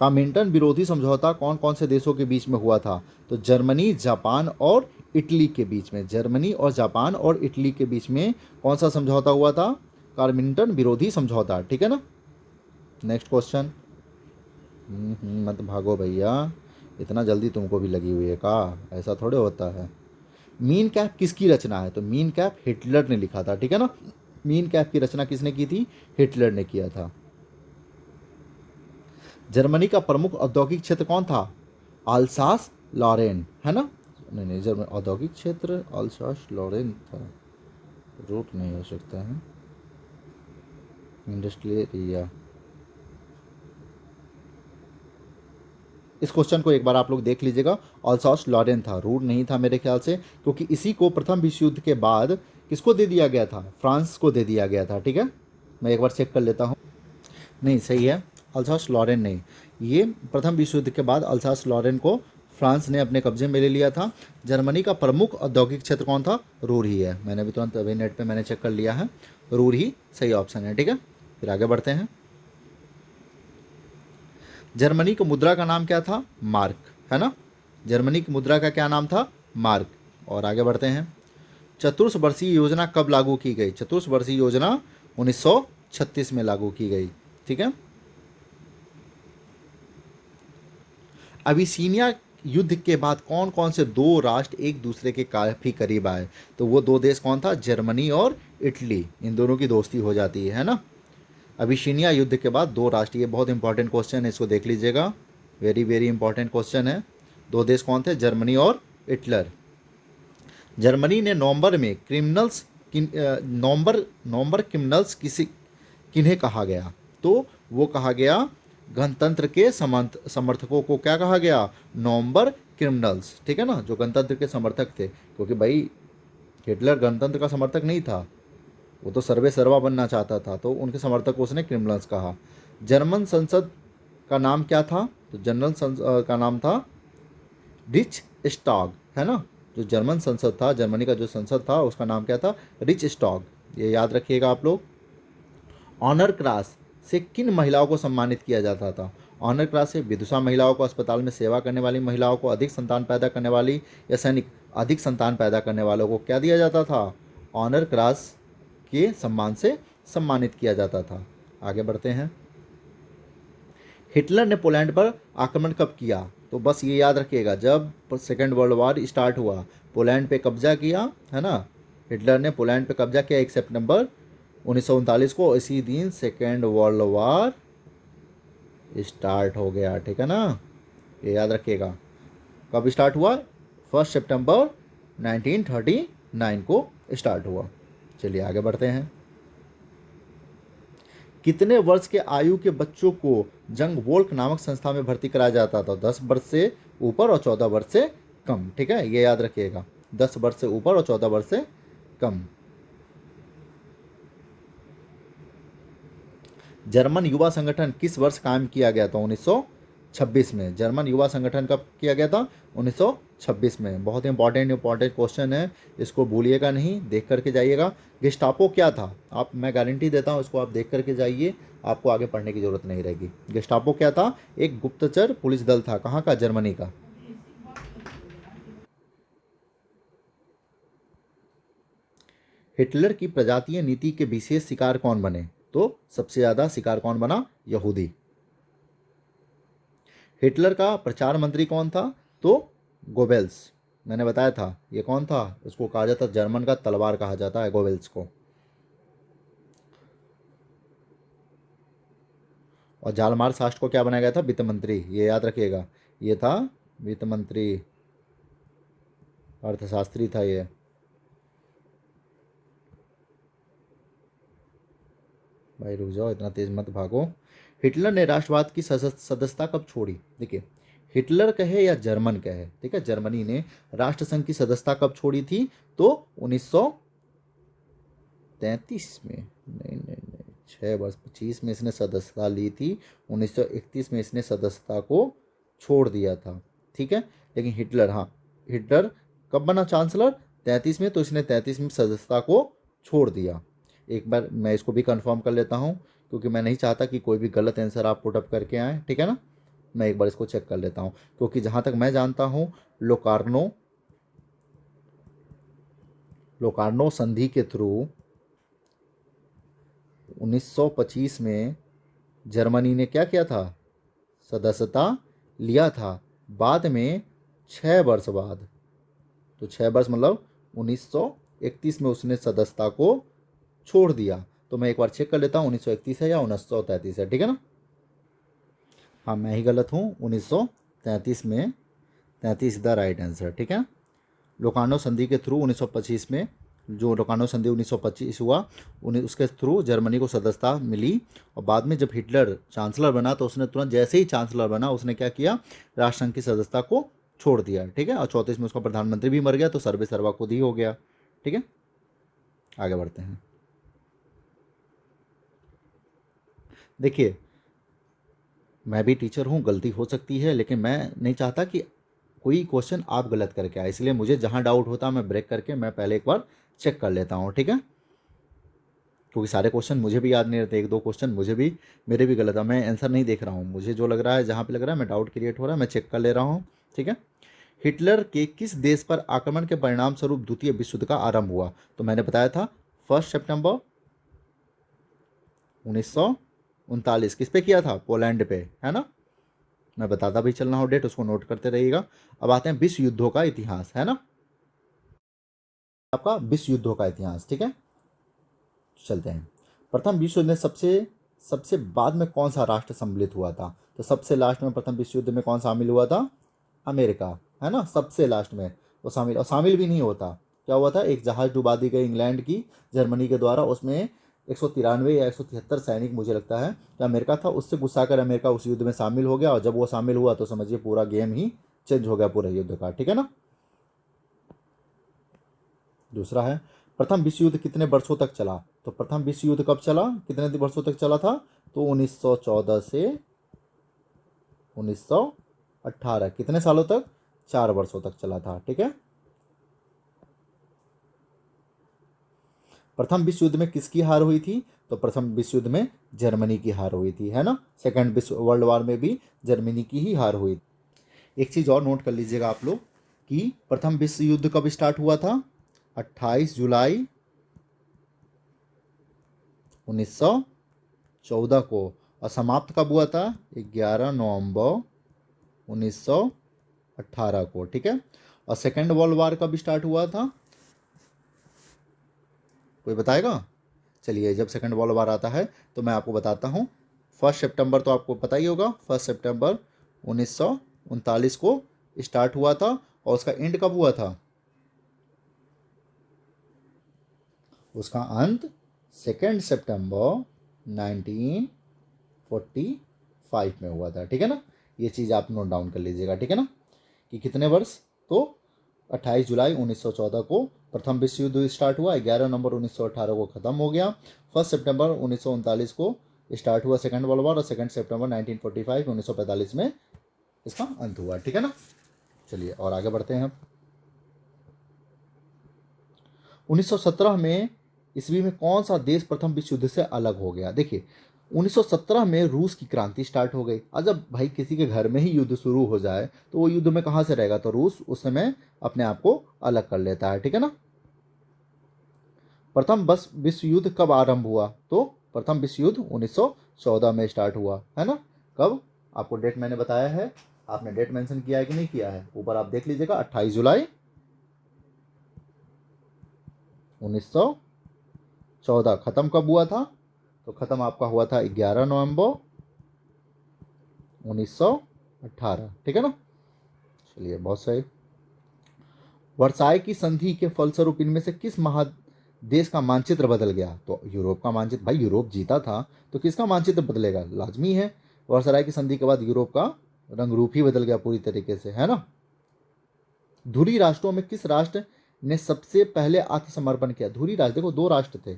कामिंटन विरोधी समझौता कौन कौन से देशों के बीच में हुआ था? तो जर्मनी, जापान और इटली के बीच में। जर्मनी और जापान और इटली के बीच में कौन सा समझौता हुआ था? कामिंटन विरोधी समझौता, ठीक है ना। Next question. मत भागो भैया, इतना जल्दी तुमको भी लगी हुई है का? ऐसा थोड़े होता है। मीन कैप किसकी रचना है? तो मीन कैप हिटलर ने लिखा था, ठीक है ना। मीन कैप की रचना किसने की थी? हिटलर ने किया था। जर्मनी का प्रमुख औद्योगिक क्षेत्र कौन था? अल्सास लॉरेन, है ना। नहीं, जर्मनी औद्योगिक क्षेत्र अल्सास लॉरेन था, रूट नहीं हो सकता है, इंडस्ट्रियल एरिया। इस क्वेश्चन को एक बार आप लोग देख लीजिएगा। अल्सास लॉरेन था, रूट नहीं था मेरे ख्याल से, क्योंकि इसी को प्रथम विश्व युद्ध के बाद किसको दे दिया गया था? फ्रांस को दे दिया गया था, ठीक है। मैं एक बार चेक कर लेता हूँ। नहीं, सही है, अल्सास लॉरेन नहीं। ये प्रथम विश्व युद्ध के बाद अल्सास लॉरेन को फ्रांस ने अपने कब्जे में ले लिया था। जर्मनी का प्रमुख औद्योगिक क्षेत्र कौन था? रूर ही है। मैंने भी तुरंत अभी नेट पे मैंने चेक कर लिया है, रूर ही सही ऑप्शन है, ठीक है। फिर आगे बढ़ते हैं। जर्मनी की मुद्रा का नाम क्या था? मार्क, है ना। जर्मनी की मुद्रा का क्या नाम था? मार्क। और आगे बढ़ते हैं। चतुर्वर्षीय योजना कब लागू की गई? चतुर्वर्षीय योजना 1936 में लागू की गई, ठीक है। अबिसीनिया युद्ध के बाद कौन कौन से दो राष्ट्र एक दूसरे के काफी करीब आए? तो वो दो देश कौन था? जर्मनी और इटली। इन दोनों की दोस्ती हो जाती है ना। अबिसीनिया युद्ध के बाद दो राष्ट्र, ये बहुत इंपॉर्टेंट क्वेश्चन है, इसको देख लीजिएगा, वेरी वेरी इंपॉर्टेंट क्वेश्चन है। दो देश कौन थे? जर्मनी और हिटलर। जर्मनी ने नवंबर में क्रिमिनल्स नवंबर क्रिमिनल्स किसी किन्हें कहा गया? तो वो कहा गया गणतंत्र के समर्थकों को क्या कहा गया? नवंबर क्रिमिनल्स, ठीक है ना, जो गणतंत्र के समर्थक थे। क्योंकि भाई हिटलर गणतंत्र का समर्थक नहीं था, वो तो सर्वे सर्वा बनना चाहता था, तो उनके समर्थक को उसने क्रिमिनल्स कहा। जर्मन संसद का नाम क्या था? तो जनरल संसद का नाम था रिच स्टॉग, है ना। जो जर्मन संसद था, जर्मनी का जो संसद था, उसका नाम क्या था? रिच स्टॉग, ये याद रखिएगा आप लोग। ऑनर क्रॉस से किन महिलाओं को सम्मानित किया जाता था? ऑनर क्रॉस से विधवा महिलाओं को, अस्पताल में सेवा करने वाली महिलाओं को, अधिक संतान पैदा करने वाली या सैनिक, अधिक संतान पैदा करने वालों को क्या दिया जाता था? ऑनर क्रॉस के सम्मान से सम्मानित किया जाता था। आगे बढ़ते हैं। हिटलर ने पोलैंड पर आक्रमण कब किया? तो बस ये याद रखिएगा, जब सेकेंड वर्ल्ड वॉर स्टार्ट हुआ, पोलैंड पे कब्जा किया, है ना। हिटलर ने पोलैंड पे कब्जा किया 1 सितंबर 1939 को। इसी दिन सेकेंड वर्ल्ड वॉर स्टार्ट हो गया, ठीक है ना, ये याद रखिएगा। कब स्टार्ट हुआ? 1 सितंबर 1939 को स्टार्ट हुआ। चलिए आगे बढ़ते हैं। कितने वर्ष के आयु के बच्चों को जंग वोल्क नामक संस्था में भर्ती कराया जाता था? 10 वर्ष से ऊपर और 14 वर्ष से कम, ठीक है, ये याद रखिएगा, 10 वर्ष से ऊपर और 14 वर्ष से कम। जर्मन युवा संगठन किस वर्ष कायम किया गया था? 1926 में। जर्मन युवा संगठन कब किया गया था? 1926 में। बहुत इंपॉर्टेंट क्वेश्चन है, इसको भूलिएगा नहीं, देख करके जाइएगा। गेस्टापो क्या था? मैं गारंटी देता हूँ, इसको आप देख करके जाइए, आपको आगे पढ़ने की जरूरत नहीं रहेगी। गेस्टापो क्या था? एक गुप्तचर पुलिस दल था। कहाँ का? जर्मनी का। हिटलर की प्रजातीय नीति के विशेष शिकार कौन बने? तो सबसे ज्यादा शिकार कौन बना? यहूदी। हिटलर का प्रचार मंत्री कौन था? तो गोबेल्स। मैंने बताया था ये कौन था, उसको कहा जाता है जर्मन का तलवार कहा जाता है गोबेल्स को। और जालमार शास्त्र को क्या बनाया गया था? वित्त मंत्री, ये याद रखिएगा, ये था वित्त मंत्री, अर्थशास्त्री था ये। भाई रुक जाओ, इतना तेज मत भागो। हिटलर ने राष्ट्रवाद की सदस्यता कब छोड़ी? देखिए, हिटलर कहे या जर्मन कहे, ठीक है, जर्मनी ने राष्ट्रसंघ की सदस्यता कब छोड़ी थी? तो 1933 में। नहीं नहीं नहीं, 6 वर्ष 25 में इसने सदस्यता ली थी, 1931 में इसने सदस्यता को छोड़ दिया था, ठीक है। लेकिन हिटलर, हाँ, हिटलर कब बना चांसलर? 33 में, तो इसने 33 में सदस्यता को छोड़ दिया। एक बार मैं इसको भी कंफर्म कर लेता हूँ, क्योंकि मैं नहीं चाहता कि कोई भी गलत आंसर आप पुटअप करके आए, ठीक है ना। मैं एक बार इसको चेक कर लेता हूँ, क्योंकि जहाँ तक मैं जानता हूँ, लोकार्नो लोकार्नो संधि के थ्रू 1925 में जर्मनी ने क्या किया था? सदस्यता लिया था। बाद में 6 वर्ष बाद, तो 6 वर्ष मतलब 1931 में उसने सदस्यता को छोड़ दिया। तो मैं एक बार चेक कर लेता हूँ, 1931 है या 1933 है, ठीक है ना। हाँ, मैं ही गलत हूँ, 1933 में, 33 द राइट आंसर, ठीक है। लोकार्नो संधि के थ्रू 1925 में, जो लोकार्नो संधि 1925 हुआ, उन्हें उसके थ्रू जर्मनी को सदस्यता मिली। और बाद में जब हिटलर चांसलर बना, तो उसने तुरंत जैसे ही चांसलर बना, उसने क्या किया? राष्ट्रसंघ की सदस्यता को छोड़ दिया, ठीक है। और 34 में उसका प्रधानमंत्री भी मर गया, तो सर्वे सर्वा खुद ही हो गया, ठीक है। आगे बढ़ते हैं। देखिए, मैं भी टीचर हूँ, गलती हो सकती है, लेकिन मैं नहीं चाहता कि कोई क्वेश्चन आप गलत करके आए, इसलिए मुझे जहाँ डाउट होता है मैं ब्रेक करके मैं पहले एक बार चेक कर लेता हूँ, ठीक है। क्योंकि सारे क्वेश्चन मुझे भी याद नहीं रहते, एक दो क्वेश्चन मुझे भी, मेरे भी गलत है, मैं आंसर नहीं देख रहा हूँ, मुझे जो लग रहा है, जहाँ पे लग रहा है, मैं डाउट क्रिएट हो रहा है, मैं चेक कर ले रहा हूँ, ठीक है। हिटलर के किस देश पर आक्रमण के परिणाम स्वरूप द्वितीय विश्व युद्ध का आरंभ हुआ? तो मैंने बताया था 1 सितंबर 1939। किस पे किया था? पोलैंड पे, है ना। मैं बताता भी चल रहा हूँ डेट, उसको नोट करते रहिएगा। अब आते हैं विश्व युद्धों का इतिहास, है ना, आपका विश्व युद्धों का इतिहास, ठीक है। चलते हैं। प्रथम विश्व युद्ध में सबसे सबसे बाद में कौन सा राष्ट्र सम्मिलित हुआ था? तो सबसे लास्ट में प्रथम विश्व युद्ध में कौन शामिल हुआ था? अमेरिका, है ना, सबसे लास्ट में वो शामिल, और शामिल भी नहीं होता। क्या हुआ था? एक जहाज डुबा दी गई इंग्लैंड की, जर्मनी के द्वारा, उसमें 193 या 173 सैनिक, मुझे लगता है कि अमेरिका था, उससे गुस्सा कर अमेरिका उस युद्ध में शामिल हो गया। और जब वो शामिल हुआ, तो समझिए पूरा गेम ही चेंज हो गया, पूरे युद्ध का, ठीक है ना। दूसरा है, प्रथम विश्व युद्ध कितने वर्षों तक चला? तो प्रथम विश्व युद्ध कब चला, कितने वर्षों तक चला था? तो 1914 से 1918, कितने सालों तक? 4 वर्षों तक चला था, ठीक है। प्रथम विश्व युद्ध में किसकी हार हुई थी? तो प्रथम विश्व युद्ध में जर्मनी की हार हुई थी, है ना। सेकेंड विश्व वर्ल्ड वॉर में भी जर्मनी की ही हार हुई। एक चीज़ और नोट कर लीजिएगा आप लोग, कि प्रथम विश्व युद्ध कब स्टार्ट हुआ था? 28 जुलाई 1914 को। और समाप्त कब हुआ था? 11 नवंबर 1918 को, ठीक है। और सेकेंड वर्ल्ड वॉर कब स्टार्ट हुआ था? कोई बताएगा? चलिए, जब सेकेंड वर्ल्ड वॉर आता है तो मैं आपको बताता हूँ। 1 सितंबर तो आपको पता ही होगा, 1 सितंबर 1939 को स्टार्ट हुआ था। और उसका एंड कब हुआ था? उसका अंत 2 सितंबर 1945 में हुआ था, ठीक है ना। ये चीज़ आप नोट डाउन कर लीजिएगा, ठीक है ना, कि कितने वर्ष? तो 28 जुलाई 1914 को प्रथम विश्व युद्ध स्टार्ट हुआ, 11 नवंबर 1918 को ख़त्म हो गया, 1 सितंबर 1939 को स्टार्ट हुआ सेकेंड वर्ल्ड वॉर, और 2 सितंबर 1945 1945 में इसका अंत हुआ, ठीक है ना। चलिए और आगे बढ़ते हैं। 1917 में ईस्वी में कौन सा देश प्रथम विश्व युद्ध से अलग हो गया? देखिए, 1917 में रूस की क्रांति स्टार्ट हो गई। अब जब भाई किसी के घर में ही युद्ध शुरू हो जाए, तो वो युद्ध में कहाँ से रहेगा? तो रूस उस समय अपने आप को अलग कर लेता है, ठीक है ना। प्रथम बस विश्व युद्ध कब आरंभ हुआ? तो प्रथम विश्व युद्ध 1914 में स्टार्ट हुआ, है ना। कब? आपको डेट मैंने बताया है, आपने डेट मेंशन किया है कि नहीं किया है? ऊपर आप देख लीजिएगा, 28 जुलाई 1914। खत्म कब हुआ था? तो खत्म आपका हुआ था 11 नवंबर 1918, ठीक है ना। चलिए, बहुत सही। वर्साई की संधि के फलस्वरूप इनमें से किस देश का मानचित्र बदल गया? तो यूरोप का मानचित्र, भाई यूरोप जीता था तो किसका मानचित्र बदलेगा? लाजमी है। वर्साराय की संधि के बाद यूरोप का रंग रूप ही बदल गया पूरी तरीके से, है ना। धुरी राष्ट्रों में किस राष्ट्र ने सबसे पहले आत्मसमर्पण किया? धुरी राष्ट्र, देखो दो राष्ट्र थे,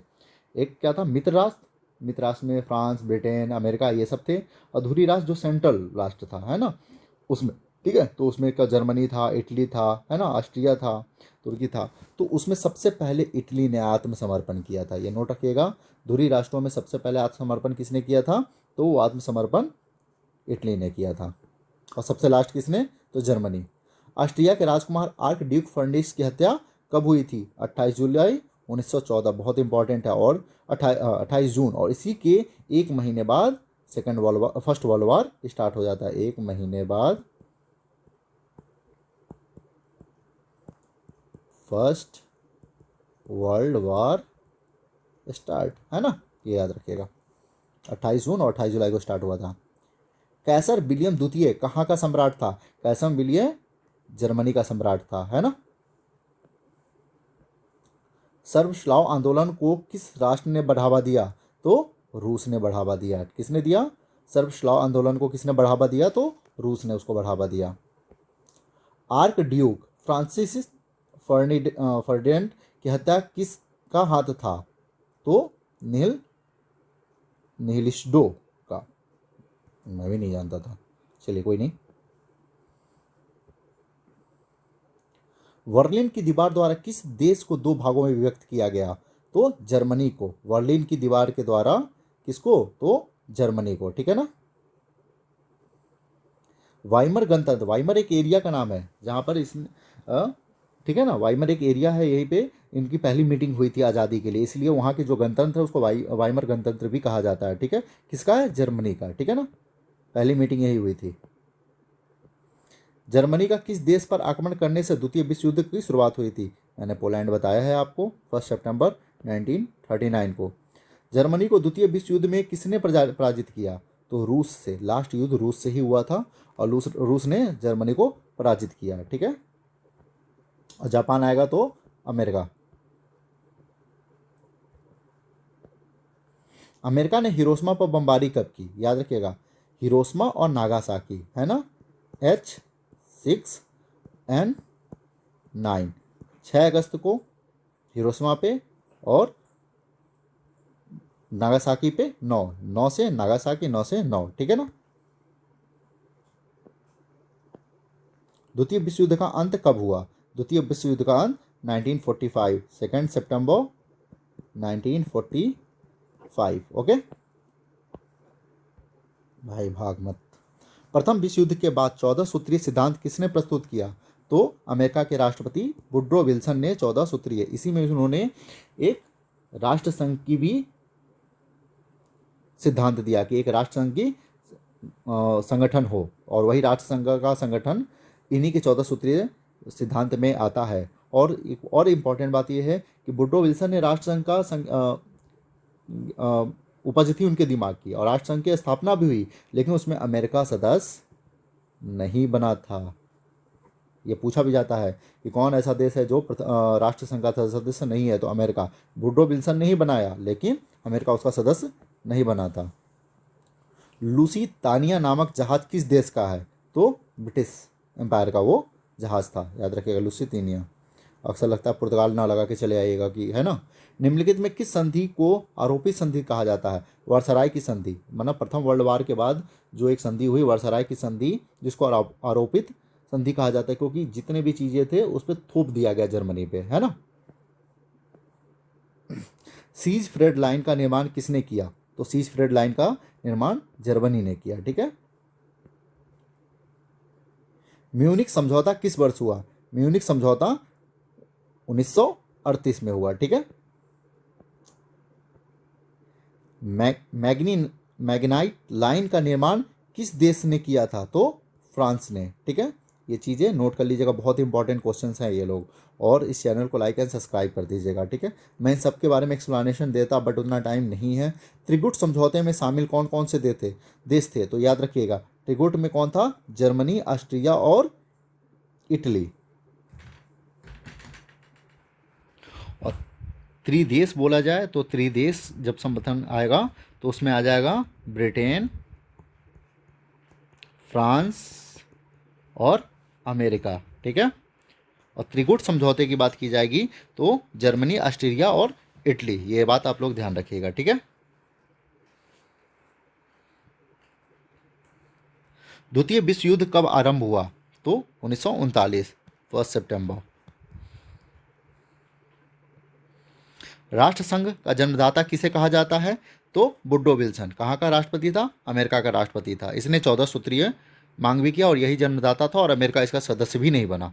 एक क्या था, मित्र राष्ट्र, मित्र राष्ट्र में फ्रांस, ब्रिटेन, अमेरिका ये सब थे, और धुरी राष्ट्र जो सेंट्रल राष्ट्र था, है ना, उसमें, ठीक है, तो उसमें का जर्मनी था, इटली था, है ना, ऑस्ट्रिया था, तुर्की था। तो उसमें सबसे पहले इटली ने आत्मसमर्पण किया था, ये नोट रखिएगा। धुरी राष्ट्रों में सबसे पहले आत्मसमर्पण किसने किया था? तो वो आत्मसमर्पण इटली ने किया था। और सबसे लास्ट किसने? तो जर्मनी। ऑस्ट्रिया के राजकुमार आर्क ड्यूक फर्डिस की हत्या कब हुई थी? 28 जुलाई 1914, बहुत इंपॉर्टेंट है। और 28 जून, और इसी के एक महीने बाद फर्स्ट वर्ल्ड वार स्टार्ट हो जाता है। एक महीने बाद फर्स्ट वर्ल्ड वार स्टार्ट, है ना, ये याद रखिएगा। 28 जून और 28 जुलाई को स्टार्ट हुआ था। कैसर विलियम द्वितीय कहाँ का सम्राट था? कैसर विलियम जर्मनी का सम्राट था, है ना। सर्वस्लाव आंदोलन को किस राष्ट्र ने बढ़ावा दिया? तो रूस ने बढ़ावा दिया। किसने दिया? सर्वस्लाव आंदोलन को किसने बढ़ावा दिया? तो रूस ने उसको बढ़ावा दिया। आर्क ड्यूक फ्रांसिस फर्डिनेंड की हत्या किसका हाथ था? तो निहिलिस्डो का। मैं भी नहीं जानता था, चलिए कोई नहीं। बर्लिन की दीवार द्वारा किस देश को दो भागों में विभक्त किया गया? तो जर्मनी को। बर्लिन की दीवार के द्वारा किसको? तो जर्मनी को, ठीक है ना। वाइमर गणतंत्र, वाइमर एक एरिया का नाम है जहां पर इस, ठीक है ना, वाइमर एक एरिया है, यहीं पे इनकी पहली मीटिंग हुई थी आज़ादी के लिए, इसलिए वहाँ के जो गणतंत्र है उसको वाइमर गणतंत्र भी कहा जाता है, ठीक है। किसका है? जर्मनी का, ठीक है ना, पहली मीटिंग यही हुई थी। जर्मनी का किस देश पर आक्रमण करने से द्वितीय विश्व युद्ध की शुरुआत हुई थी? मैंने पोलैंड बताया है आपको, 1 सितंबर 1939 को। जर्मनी को द्वितीय विश्व युद्ध में किसने पराजित किया? तो रूस से। लास्ट युद्ध रूस से ही हुआ था, और रूस ने जर्मनी को पराजित किया, ठीक है। और जापान आएगा तो अमेरिका। अमेरिका ने हिरोशिमा पर बमबारी कब की? याद रखिएगा, हिरोशिमा और नागासाकी, है ना, H6N9, 6 अगस्त को हिरोशिमा पे और नागासाकी पे 9 से नागासाकी, 9 से 9, ठीक है ना। द्वितीय विश्व युद्ध का अंत कब हुआ? द्वितीय विश्व युद्ध का अंत 1945, 2 सितंबर 1945, ओके भाई, भाग मत। प्रथम विश्व युद्ध के बाद 14 सूत्रीय सिद्धांत किसने प्रस्तुत किया? तो अमेरिका के राष्ट्रपति वुड्रो विल्सन ने 14 सूत्रीय, इसी में उन्होंने एक राष्ट्र संघ की भी सिद्धांत दिया कि एक राष्ट्र संघ की संगठन हो, और वही राष्ट्र संघ का संगठन इन्हीं के 14 सूत्रीय सिद्धांत में आता है। और एक और इम्पॉर्टेंट बात यह है कि वुड्रो विल्सन ने राष्ट्र संघ का उपज थी उनके दिमाग की, और राष्ट्र संघ की स्थापना भी हुई, लेकिन उसमें अमेरिका सदस्य नहीं बना था। ये पूछा भी जाता है कि कौन ऐसा देश है जो राष्ट्र संघ का सदस्य नहीं है, तो अमेरिका। वुड्रो विल्सन ने ही बनाया, लेकिन अमेरिका उसका सदस्य नहीं बना था। लुसीतानिया नामक जहाज किस देश का है? तो ब्रिटिश एम्पायर का वो जहाज था, याद रखिएगा, लुसीतानिया। अक्सर लगता है पुर्तगाल ना लगा के चले आइएगा कि, है ना। निम्नलिखित में किस संधि को आरोपित संधि कहा जाता है? वर्साराय की संधि, मतलब प्रथम वर्ल्ड वार के बाद जो एक संधि हुई, वर्साराय की संधि, जिसको आरोपित संधि कहा जाता है, क्योंकि जितने भी चीजें थे उस पर थोप दिया गया जर्मनी पे, है ना। सीज फ्रेड लाइन का निर्माण किसने किया? तो सीज फ्रेड लाइन का निर्माण जर्मनी ने किया, ठीक है। म्यूनिक समझौता किस वर्ष हुआ? म्यूनिक समझौता 1938 में हुआ, ठीक है। मैग्नाइट लाइन का निर्माण किस देश ने किया था? तो फ्रांस ने, ठीक है। ये चीज़ें नोट कर लीजिएगा, बहुत इंपॉर्टेंट क्वेश्चंस हैं ये लोग। और इस चैनल को लाइक एंड सब्सक्राइब कर दीजिएगा, ठीक है। मैं इन सब के बारे में एक्सप्लेनेशन देता, बट उतना टाइम नहीं है। त्रिगुट समझौते में शामिल कौन कौन से देश थे? तो याद रखिएगा, त्रिगुट में कौन था? जर्मनी, ऑस्ट्रिया और इटली। और त्रिदेश बोला जाए तो त्रिदेश जब संबंधन आएगा तो उसमें आ जाएगा ब्रिटेन, फ्रांस और अमेरिका, ठीक है। और त्रिकूट समझौते की बात की जाएगी तो जर्मनी, ऑस्ट्रेलिया और इटली, ये बात आप लोग ध्यान रखिएगा, ठीक है। द्वितीय विश्व युद्ध कब आरंभ हुआ? तो 1939, 1 सितंबर। राष्ट्रसंघ का जन्मदाता किसे कहा जाता है? तो वुडरो विल्सन। कहाँ का राष्ट्रपति था? अमेरिका का राष्ट्रपति था। इसने 14 सूत्रीय मांग भी किया और यही जन्मदाता था और अमेरिका इसका सदस्य भी नहीं बना।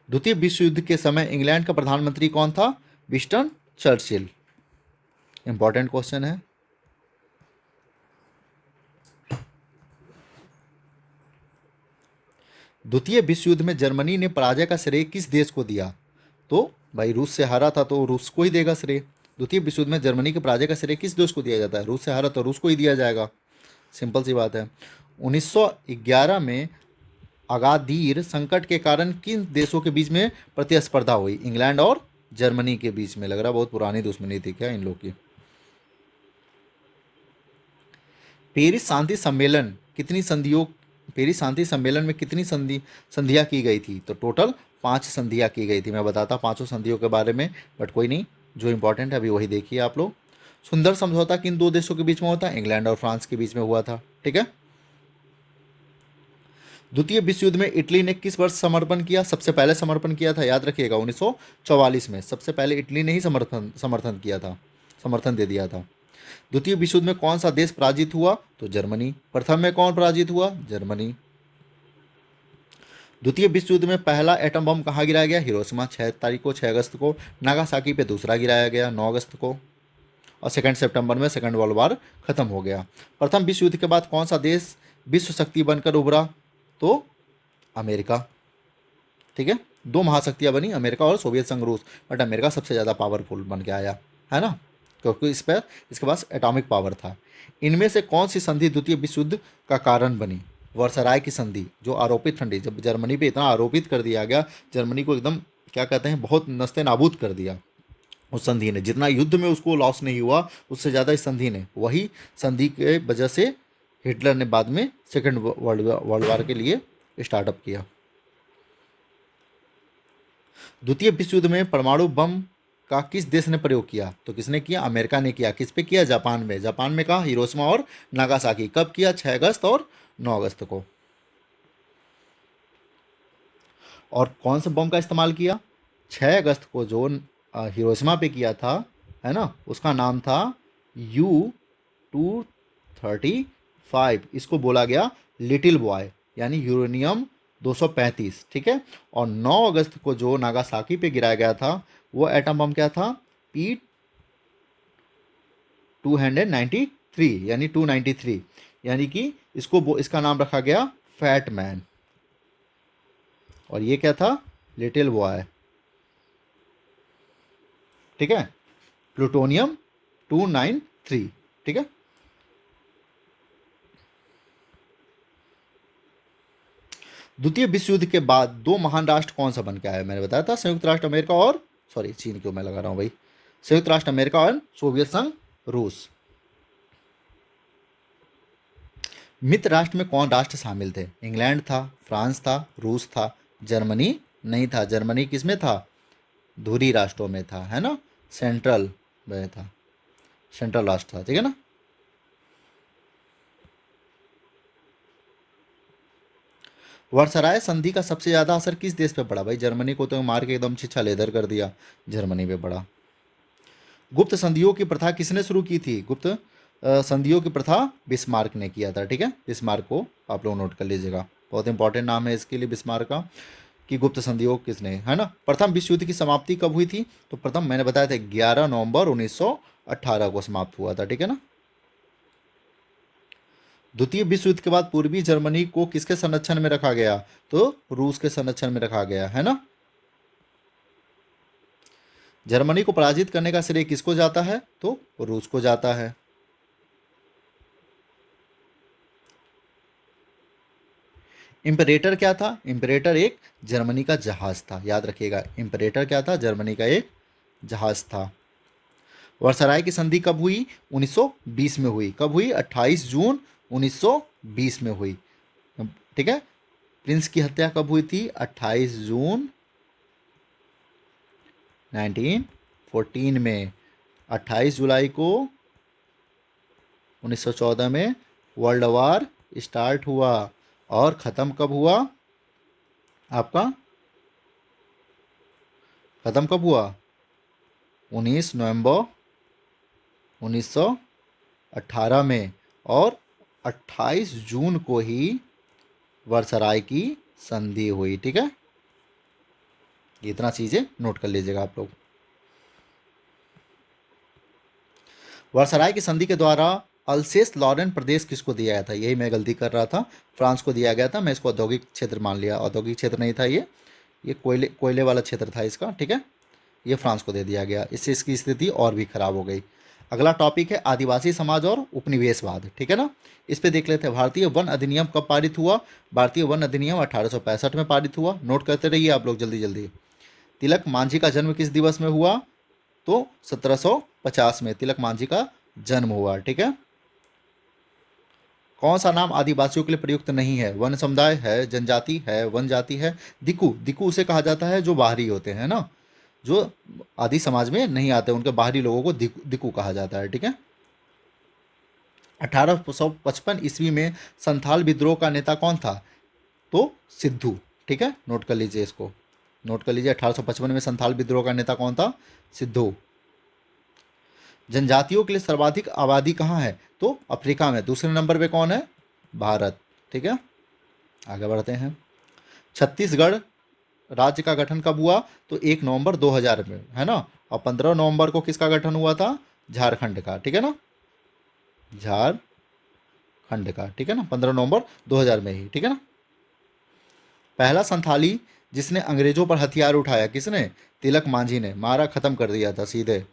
द्वितीय विश्व युद्ध के समय इंग्लैंड का प्रधानमंत्री कौन था? Winston Churchill. इंपॉर्टेंट क्वेश्चन है। द्वितीय विश्व युद्ध में जर्मनी ने पराजय का श्रेय किस देश को दिया? तो भाई रूस से हारा था तो रूस को ही देगा श्रेय। द्वितीय विश्व युद्ध में जर्मनी के पराजय का श्रेय किस देश को दिया जाता है? रूस से हारा तो रूस को ही दिया जाएगा, सिंपल सी बात है। 1911 में अगादीर संकट के कारण किन देशों के बीच में प्रतिस्पर्धा हुई? इंग्लैंड और जर्मनी के बीच में। लग रहा बहुत पुरानी दुश्मनी थी क्या इन लोग की। पेरिस शांति सम्मेलन कितनी संधियों पेरिस शांति सम्मेलन में कितनी संधियाँ की गई थी? तो टोटल 5 संधियाँ की गई थी। मैं बताता 5 संधियों के बारे में, बट कोई नहीं, जो इंपॉर्टेंट है अभी वही देखिए आप लोग। सुंदर समझौता किन 2 देशों के बीच में होता है? इंग्लैंड और फ्रांस के बीच में हुआ था, ठीक है। द्वितीय विश्व युद्ध में इटली ने किस वर्ष समर्पण किया? सबसे पहले समर्पण किया था, याद रखिएगा, 1944 में सबसे पहले इटली ने ही समर्थन किया था, समर्थन दे दिया था। द्वितीय विश्व युद्ध में कौन सा देश पराजित हुआ? तो जर्मनी। प्रथम में कौन पराजित हुआ? जर्मनी। द्वितीय विश्व युद्ध में पहला एटम बम कहाँ गिराया गया? हिरोशिमा, 6 अगस्त को। नागासाकी पे दूसरा गिराया गया 9 अगस्त को। और 2 सितंबर में सेकेंड वर्ल्ड वॉर खत्म हो गया। प्रथम विश्व युद्ध के बाद कौन सा देश विश्व शक्ति बनकर उभरा? तो अमेरिका, ठीक है। 2 महाशक्तियां बनी, अमेरिका और सोवियत संघ रूस, बट अमेरिका सबसे ज़्यादा पावरफुल बन के आया, है ना, क्योंकि इसके पास एटॉमिक पावर था। इनमें से कौन सी संधि द्वितीय विश्व युद्ध का कारण बनी? वर्साराय की संधि, जो आरोपित संधि, जब जर्मनी पे इतना आरोपित कर दिया गया, जर्मनी को एकदम क्या कहते हैं, बहुत नस्ते नाबूद कर दिया उस संधि ने। जितना युद्ध में उसको लॉस नहीं हुआ, उससे ज़्यादा इस संधि ने, वही संधि के वजह से हिटलर ने बाद में सेकेंड वर्ल्ड वॉर के लिए स्टार्टअप किया। द्वितीय विश्व युद्ध में परमाणु बम का किस देश ने प्रयोग किया? तो किसने किया? अमेरिका ने किया। किस पे किया? जापान में। जापान में कहा? हिरोशिमा और नागासाकी। कब किया? 6 अगस्त और 9 अगस्त को। और कौन से बम का इस्तेमाल किया? 6 अगस्त को जो हिरोशिमा पे किया था, है ना, उसका नाम था U-235। इसको बोला गया लिटिल बॉय, यानी यूरेनियम 235, ठीक है। और 9 अगस्त को जो नागासाकी पे गिराया गया था वो एटम बम क्या था? P-293, यानी 293, यानी कि इसका नाम रखा गया फैट मैन। और ये क्या था? लिटिल बॉय, ठीक है। प्लूटोनियम 293, ठीक है। द्वितीय विश्व युद्ध के बाद 2 महान राष्ट्र कौन सा बन के आया? मैंने बताया था संयुक्त राष्ट्र अमेरिका और चीन क्यों मैं लगा रहा हूं भाई, संयुक्त राष्ट्र अमेरिका और सोवियत संघ रूस। मित्र राष्ट्र में कौन राष्ट्र शामिल थे? इंग्लैंड था, फ्रांस था, रूस था, जर्मनी नहीं था। जर्मनी किस में था? धुरी राष्ट्रों में था, है ना, सेंट्रल में था, सेंट्रल राष्ट्र था, ठीक है ना। वर्साराय संधि का सबसे ज्यादा असर किस देश पे पड़ा? भाई जर्मनी को तो मार के एकदम छिछा लेदर कर दिया, जर्मनी पे पड़ा। गुप्त संधियों की प्रथा किसने शुरू की थी? गुप्त संधियों की प्रथा बिस्मार्क ने किया था, ठीक है। बिस्मार्क को आप लोग नोट कर लीजिएगा, बहुत इंपॉर्टेंट नाम है इसके लिए बिस्मार्क का, कि गुप्त संधियों किसने, है ना। प्रथम विश्व युद्ध की समाप्ति कब हुई थी? तो प्रथम मैंने बताया था 11 नवंबर 1918 को समाप्त हुआ था, ठीक है ना। द्वितीय विश्व युद्ध के बाद पूर्वी जर्मनी को किसके संरक्षण में रखा गया? तो रूस के संरक्षण में रखा गया, है ना। जर्मनी को पराजित करने का श्रेय किसको जाता है? तो रूस को जाता है। इम्परेटर क्या था? इम्परेटर एक जर्मनी का जहाज था, याद रखिएगा। इम्परेटर क्या था? जर्मनी का एक जहाज था। वर्साराय की संधि कब हुई? 1920 में हुई। कब हुई? 28 जून 1920 में हुई। ठीक है। प्रिंस की हत्या कब हुई थी? 28 जून 1914 में। 28 जुलाई को 1914 में वर्ल्ड वार स्टार्ट हुआ। और ख़त्म कब हुआ आपका? ख़त्म कब हुआ? 19 नवंबर 1918 में। और 28 जून को ही वर्सराय की संधि हुई। ठीक है, इतना चीज़ें नोट कर लीजिएगा आप लोग। वर्सराय की संधि के द्वारा अल्सेस लॉरेन प्रदेश किसको दिया गया था? यही मैं गलती कर रहा था, फ्रांस को दिया गया था। मैं इसको औद्योगिक क्षेत्र मान लिया, औद्योगिक क्षेत्र नहीं था ये कोयले वाला क्षेत्र था इसका। ठीक है, ये फ्रांस को दे दिया गया, इससे इसकी स्थिति और भी खराब हो गई। अगला टॉपिक है आदिवासी समाज और उपनिवेशवाद। ठीक है ना, इस पे देख लेते हैं। भारतीय वन अधिनियम कब पारित हुआ? भारतीय वन अधिनियम 1865 में पारित हुआ। नोट करते रहिए आप लोग जल्दी जल्दी। तिलक मांझी का जन्म किस दिवस में हुआ? तो 1750 में तिलक मांझी का जन्म हुआ। ठीक है। कौन सा नाम आदिवासियों के लिए प्रयुक्त नहीं है? वन समुदाय है, जनजाति है, वन जाति है, दिकू। दिकू उसे कहा जाता है जो बाहरी होते हैं ना, जो आदि समाज में नहीं आते, उनके बाहरी लोगों को दिकू कहा जाता है। ठीक है। 1855 ईस्वी में संथाल विद्रोह का नेता कौन था? तो सिद्धू। ठीक है, नोट कर लीजिए इसको, नोट कर लीजिए। 1855 में संथाल विद्रोह का नेता कौन था? सिद्धू। जनजातियों के लिए सर्वाधिक आबादी कहाँ है? तो अफ्रीका में। दूसरे नंबर पे कौन है? भारत। ठीक है, आगे बढ़ते हैं। छत्तीसगढ़ राज्य का गठन कब हुआ? तो 1 नवंबर 2000 में, है ना। और 15 नवंबर को किसका गठन हुआ था? झारखंड का। ठीक है ना, झारखंड का। ठीक है ना, 15 नवंबर 2000 में ही। ठीक है ना। पहला संथाली जिसने अंग्रेजों पर हथियार उठाया, किसने? तिलक मांझी ने, मारा खत्म कर दिया था सीधे।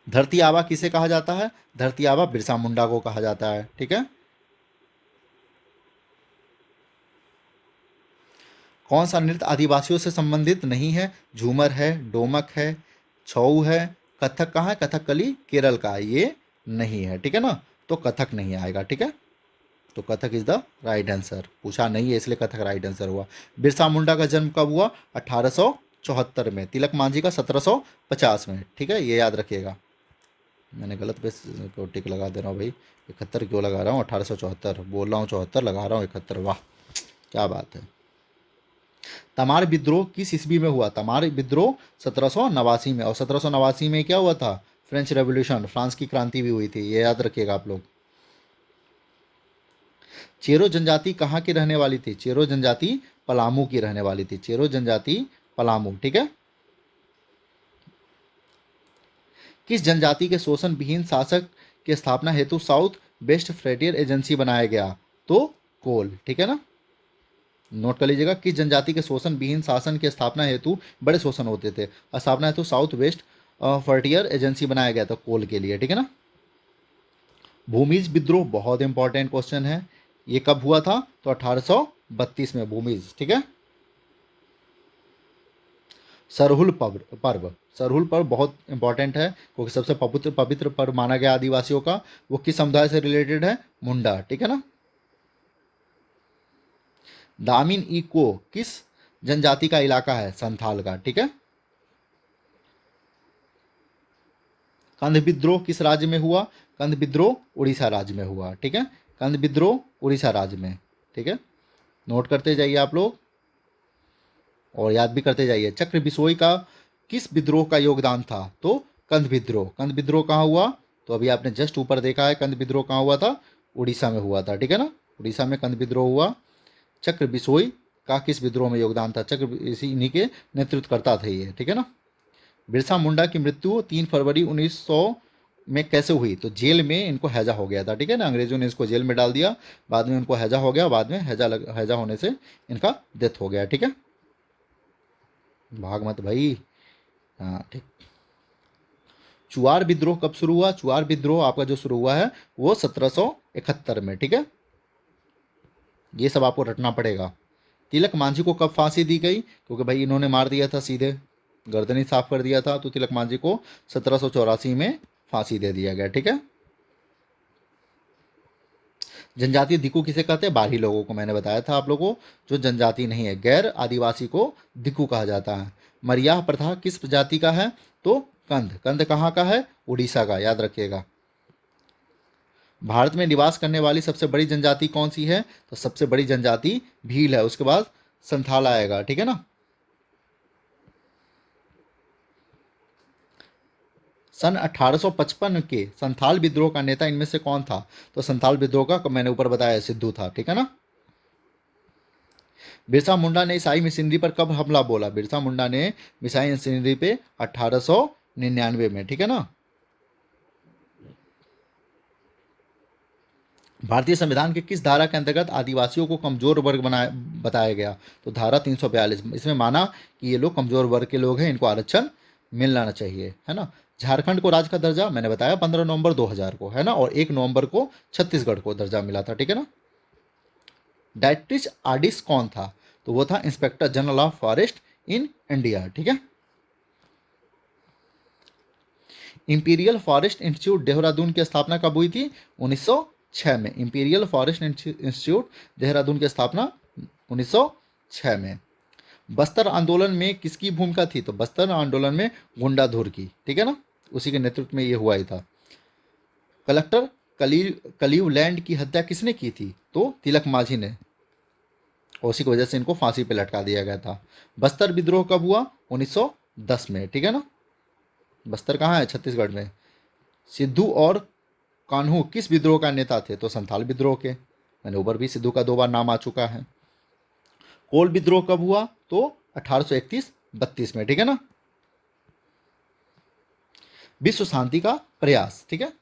धरती आबा किसे कहा जाता है? धरती आबा बिरसा मुंडा को कहा जाता है। ठीक है। कौन सा नृत्य आदिवासियों से संबंधित नहीं है? झूमर है, डोमक है, छऊ है, कथक कहाँ है? कथकली केरल का है, ये नहीं है। ठीक है ना, तो कथक नहीं आएगा। ठीक है, तो Kathak is the right answer. पूछा नहीं है इसलिए कथक राइट आंसर हुआ। बिरसा मुंडा का जन्म कब हुआ? 1874 में। तिलक मांझी का 1750 में। ठीक है, ये याद रखिएगा। मैंने गलत पे को टिक लगा दे रहा हूँ भाई, 71 क्यों लगा रहा हूँ? 1874 बोल रहा हूँ, 74 लगा रहा हूँ, 71। वाह, क्या बात है। तमार विद्रोह किस ईस्वी में हुआ? तमार विद्रोह 1789 में। और 1789 में क्या हुआ था? फ्रेंच रेवोल्यूशन, फ्रांस की क्रांति भी हुई थी, ये याद रखिएगा आप लोग। चेरो जनजाति कहाँ की रहने वाली थी? चेरो जनजाति पलामू की रहने वाली थी। चेरो जनजाति पलामू। ठीक है। किस जनजाति के शोषण विहीन शासक की स्थापना हेतु साउथ वेस्ट फ्रंटियर एजेंसी बनाया गया? तो कोल। ठीक है ना, नोट कर लीजिएगा। किस जनजाति के शोषण विहीन शासन की स्थापना हेतु, बड़े शोषण होते थे, स्थापना हेतु साउथ वेस्ट फ्रंटियर एजेंसी बनाया गया था? कोल के लिए। ठीक है ना। भूमिज विद्रोह बहुत इंपॉर्टेंट क्वेश्चन है, ये कब हुआ था? तो 1832 में भूमिज। ठीक है। सरहुल पर्व, सरहुल पर्व बहुत इंपॉर्टेंट है क्योंकि सबसे पवित्र पवित्र पर्व माना गया आदिवासियों का। वो किस समुदाय से रिलेटेड है? मुंडा। ठीक है ना। दामिन इको किस जनजाति का इलाका है? संथाल का। ठीक है। कंध विद्रोह किस राज्य में हुआ? कंध विद्रोह उड़ीसा राज्य में हुआ। ठीक है, कंध विद्रोह उड़ीसा राज्य में। ठीक है, नोट करते जाइए आप लोग और याद भी करते जाइए। चक्र बिसोई का किस विद्रोह का योगदान था? तो कंध विद्रोह। कंध विद्रोह कहाँ हुआ? तो अभी आपने जस्ट ऊपर देखा है, कंध विद्रोह कहाँ हुआ था? उड़ीसा में हुआ था। ठीक है ना, उड़ीसा में कंध विद्रोह हुआ। चक्र बिसोई का किस विद्रोह में योगदान था? चक्र इसी इन्हीं के नेतृत्व करता था ये। ठीक है ना। बिरसा मुंडा की मृत्यु 3 फरवरी 1900 में कैसे हुई? तो जेल में इनको हैजा हो गया था। ठीक है ना, अंग्रेजों ने इसको जेल में डाल दिया, बाद में इनको हैजा हो गया, बाद में हैजा होने से इनका डेथ हो गया। ठीक है, भाग मत भाई। हाँ ठीक। चुआर विद्रोह कब शुरू हुआ? चुआर विद्रोह आपका जो शुरू हुआ है वो 1771 में, ठीक है। ये सब आपको रटना पड़ेगा। तिलक मांझी को कब फांसी दी गई? क्योंकि भाई इन्होंने मार दिया था, सीधे गर्दन साफ कर दिया था, तो तिलक मांझी को 1784 में फांसी दे दिया गया, ठीक है। जनजातीय दिक्कू किसे कहते हैं? बाहरी लोगों को, मैंने बताया था आप लोगों को, जो जनजाति नहीं है, गैर आदिवासी को दिक्कू कहा जाता है। मरियाह प्रथा किस प्रजाति का है? तो कंध। कंध कहाँ का है? उड़ीसा का, याद रखिएगा। भारत में निवास करने वाली सबसे बड़ी जनजाति कौन सी है? तो सबसे बड़ी जनजाति भील है, उसके बाद संथाल आएगा, ठीक है ना। सन 1855 के संथाल विद्रोह का नेता इनमें से कौन था? तो संथाल विद्रोह का मैंने ऊपर बताया सिद्धू था, ठीक है ना। बिरसा मुंडा ने ईसाई मिशनरी पर कब हमला बोला? बिरसा मुंडा ने ईसाई मिशनरी पे 1899 में, ठीक है ना। भारतीय संविधान के किस धारा के अंतर्गत आदिवासियों को कमजोर वर्ग बताया गया? तो धारा 342। इसमें माना कि ये लोग कमजोर वर्ग के लोग हैं, इनको आरक्षण मिलना चाहिए, है ना। झारखंड को राज्य का दर्जा मैंने बताया 15 नवंबर 2000 को, है ना, और 1 नवंबर को छत्तीसगढ़ को दर्जा मिला था, ठीक है ना। डायट्रिच आडिस कौन था? तो वो था inspector general of forest in India, ठीक है। इंपीरियल फॉरेस्ट इंस्टीट्यूट देहरादून की स्थापना कब हुई थी? 1906 में। इंपीरियल फॉरेस्ट इंस्टीट्यूट देहरादून की स्थापना 1906 में। बस्तर आंदोलन में किसकी भूमिका थी? तो बस्तर आंदोलन में गुंडाधुर की, ठीक है ना, उसी के नेतृत्व में ये हुआ ही था। कलेक्टर कलीवलैंड की हत्या किसने की थी? तो तिलक मांझी ने, और उसी की वजह से इनको फांसी पे लटका दिया गया था। बस्तर विद्रोह कब हुआ? 1910 में, ठीक है ना। बस्तर कहाँ है? छत्तीसगढ़ में। सिद्धू और कान्हू किस विद्रोह का नेता थे? तो संथाल विद्रोह के। मैंने ऊपर भी सिद्धू का 2 बार नाम आ चुका है। कोल विद्रोह कब हुआ? तो 1831-32 में, ठीक है ना। विश्व शांति का प्रयास, ठीक है,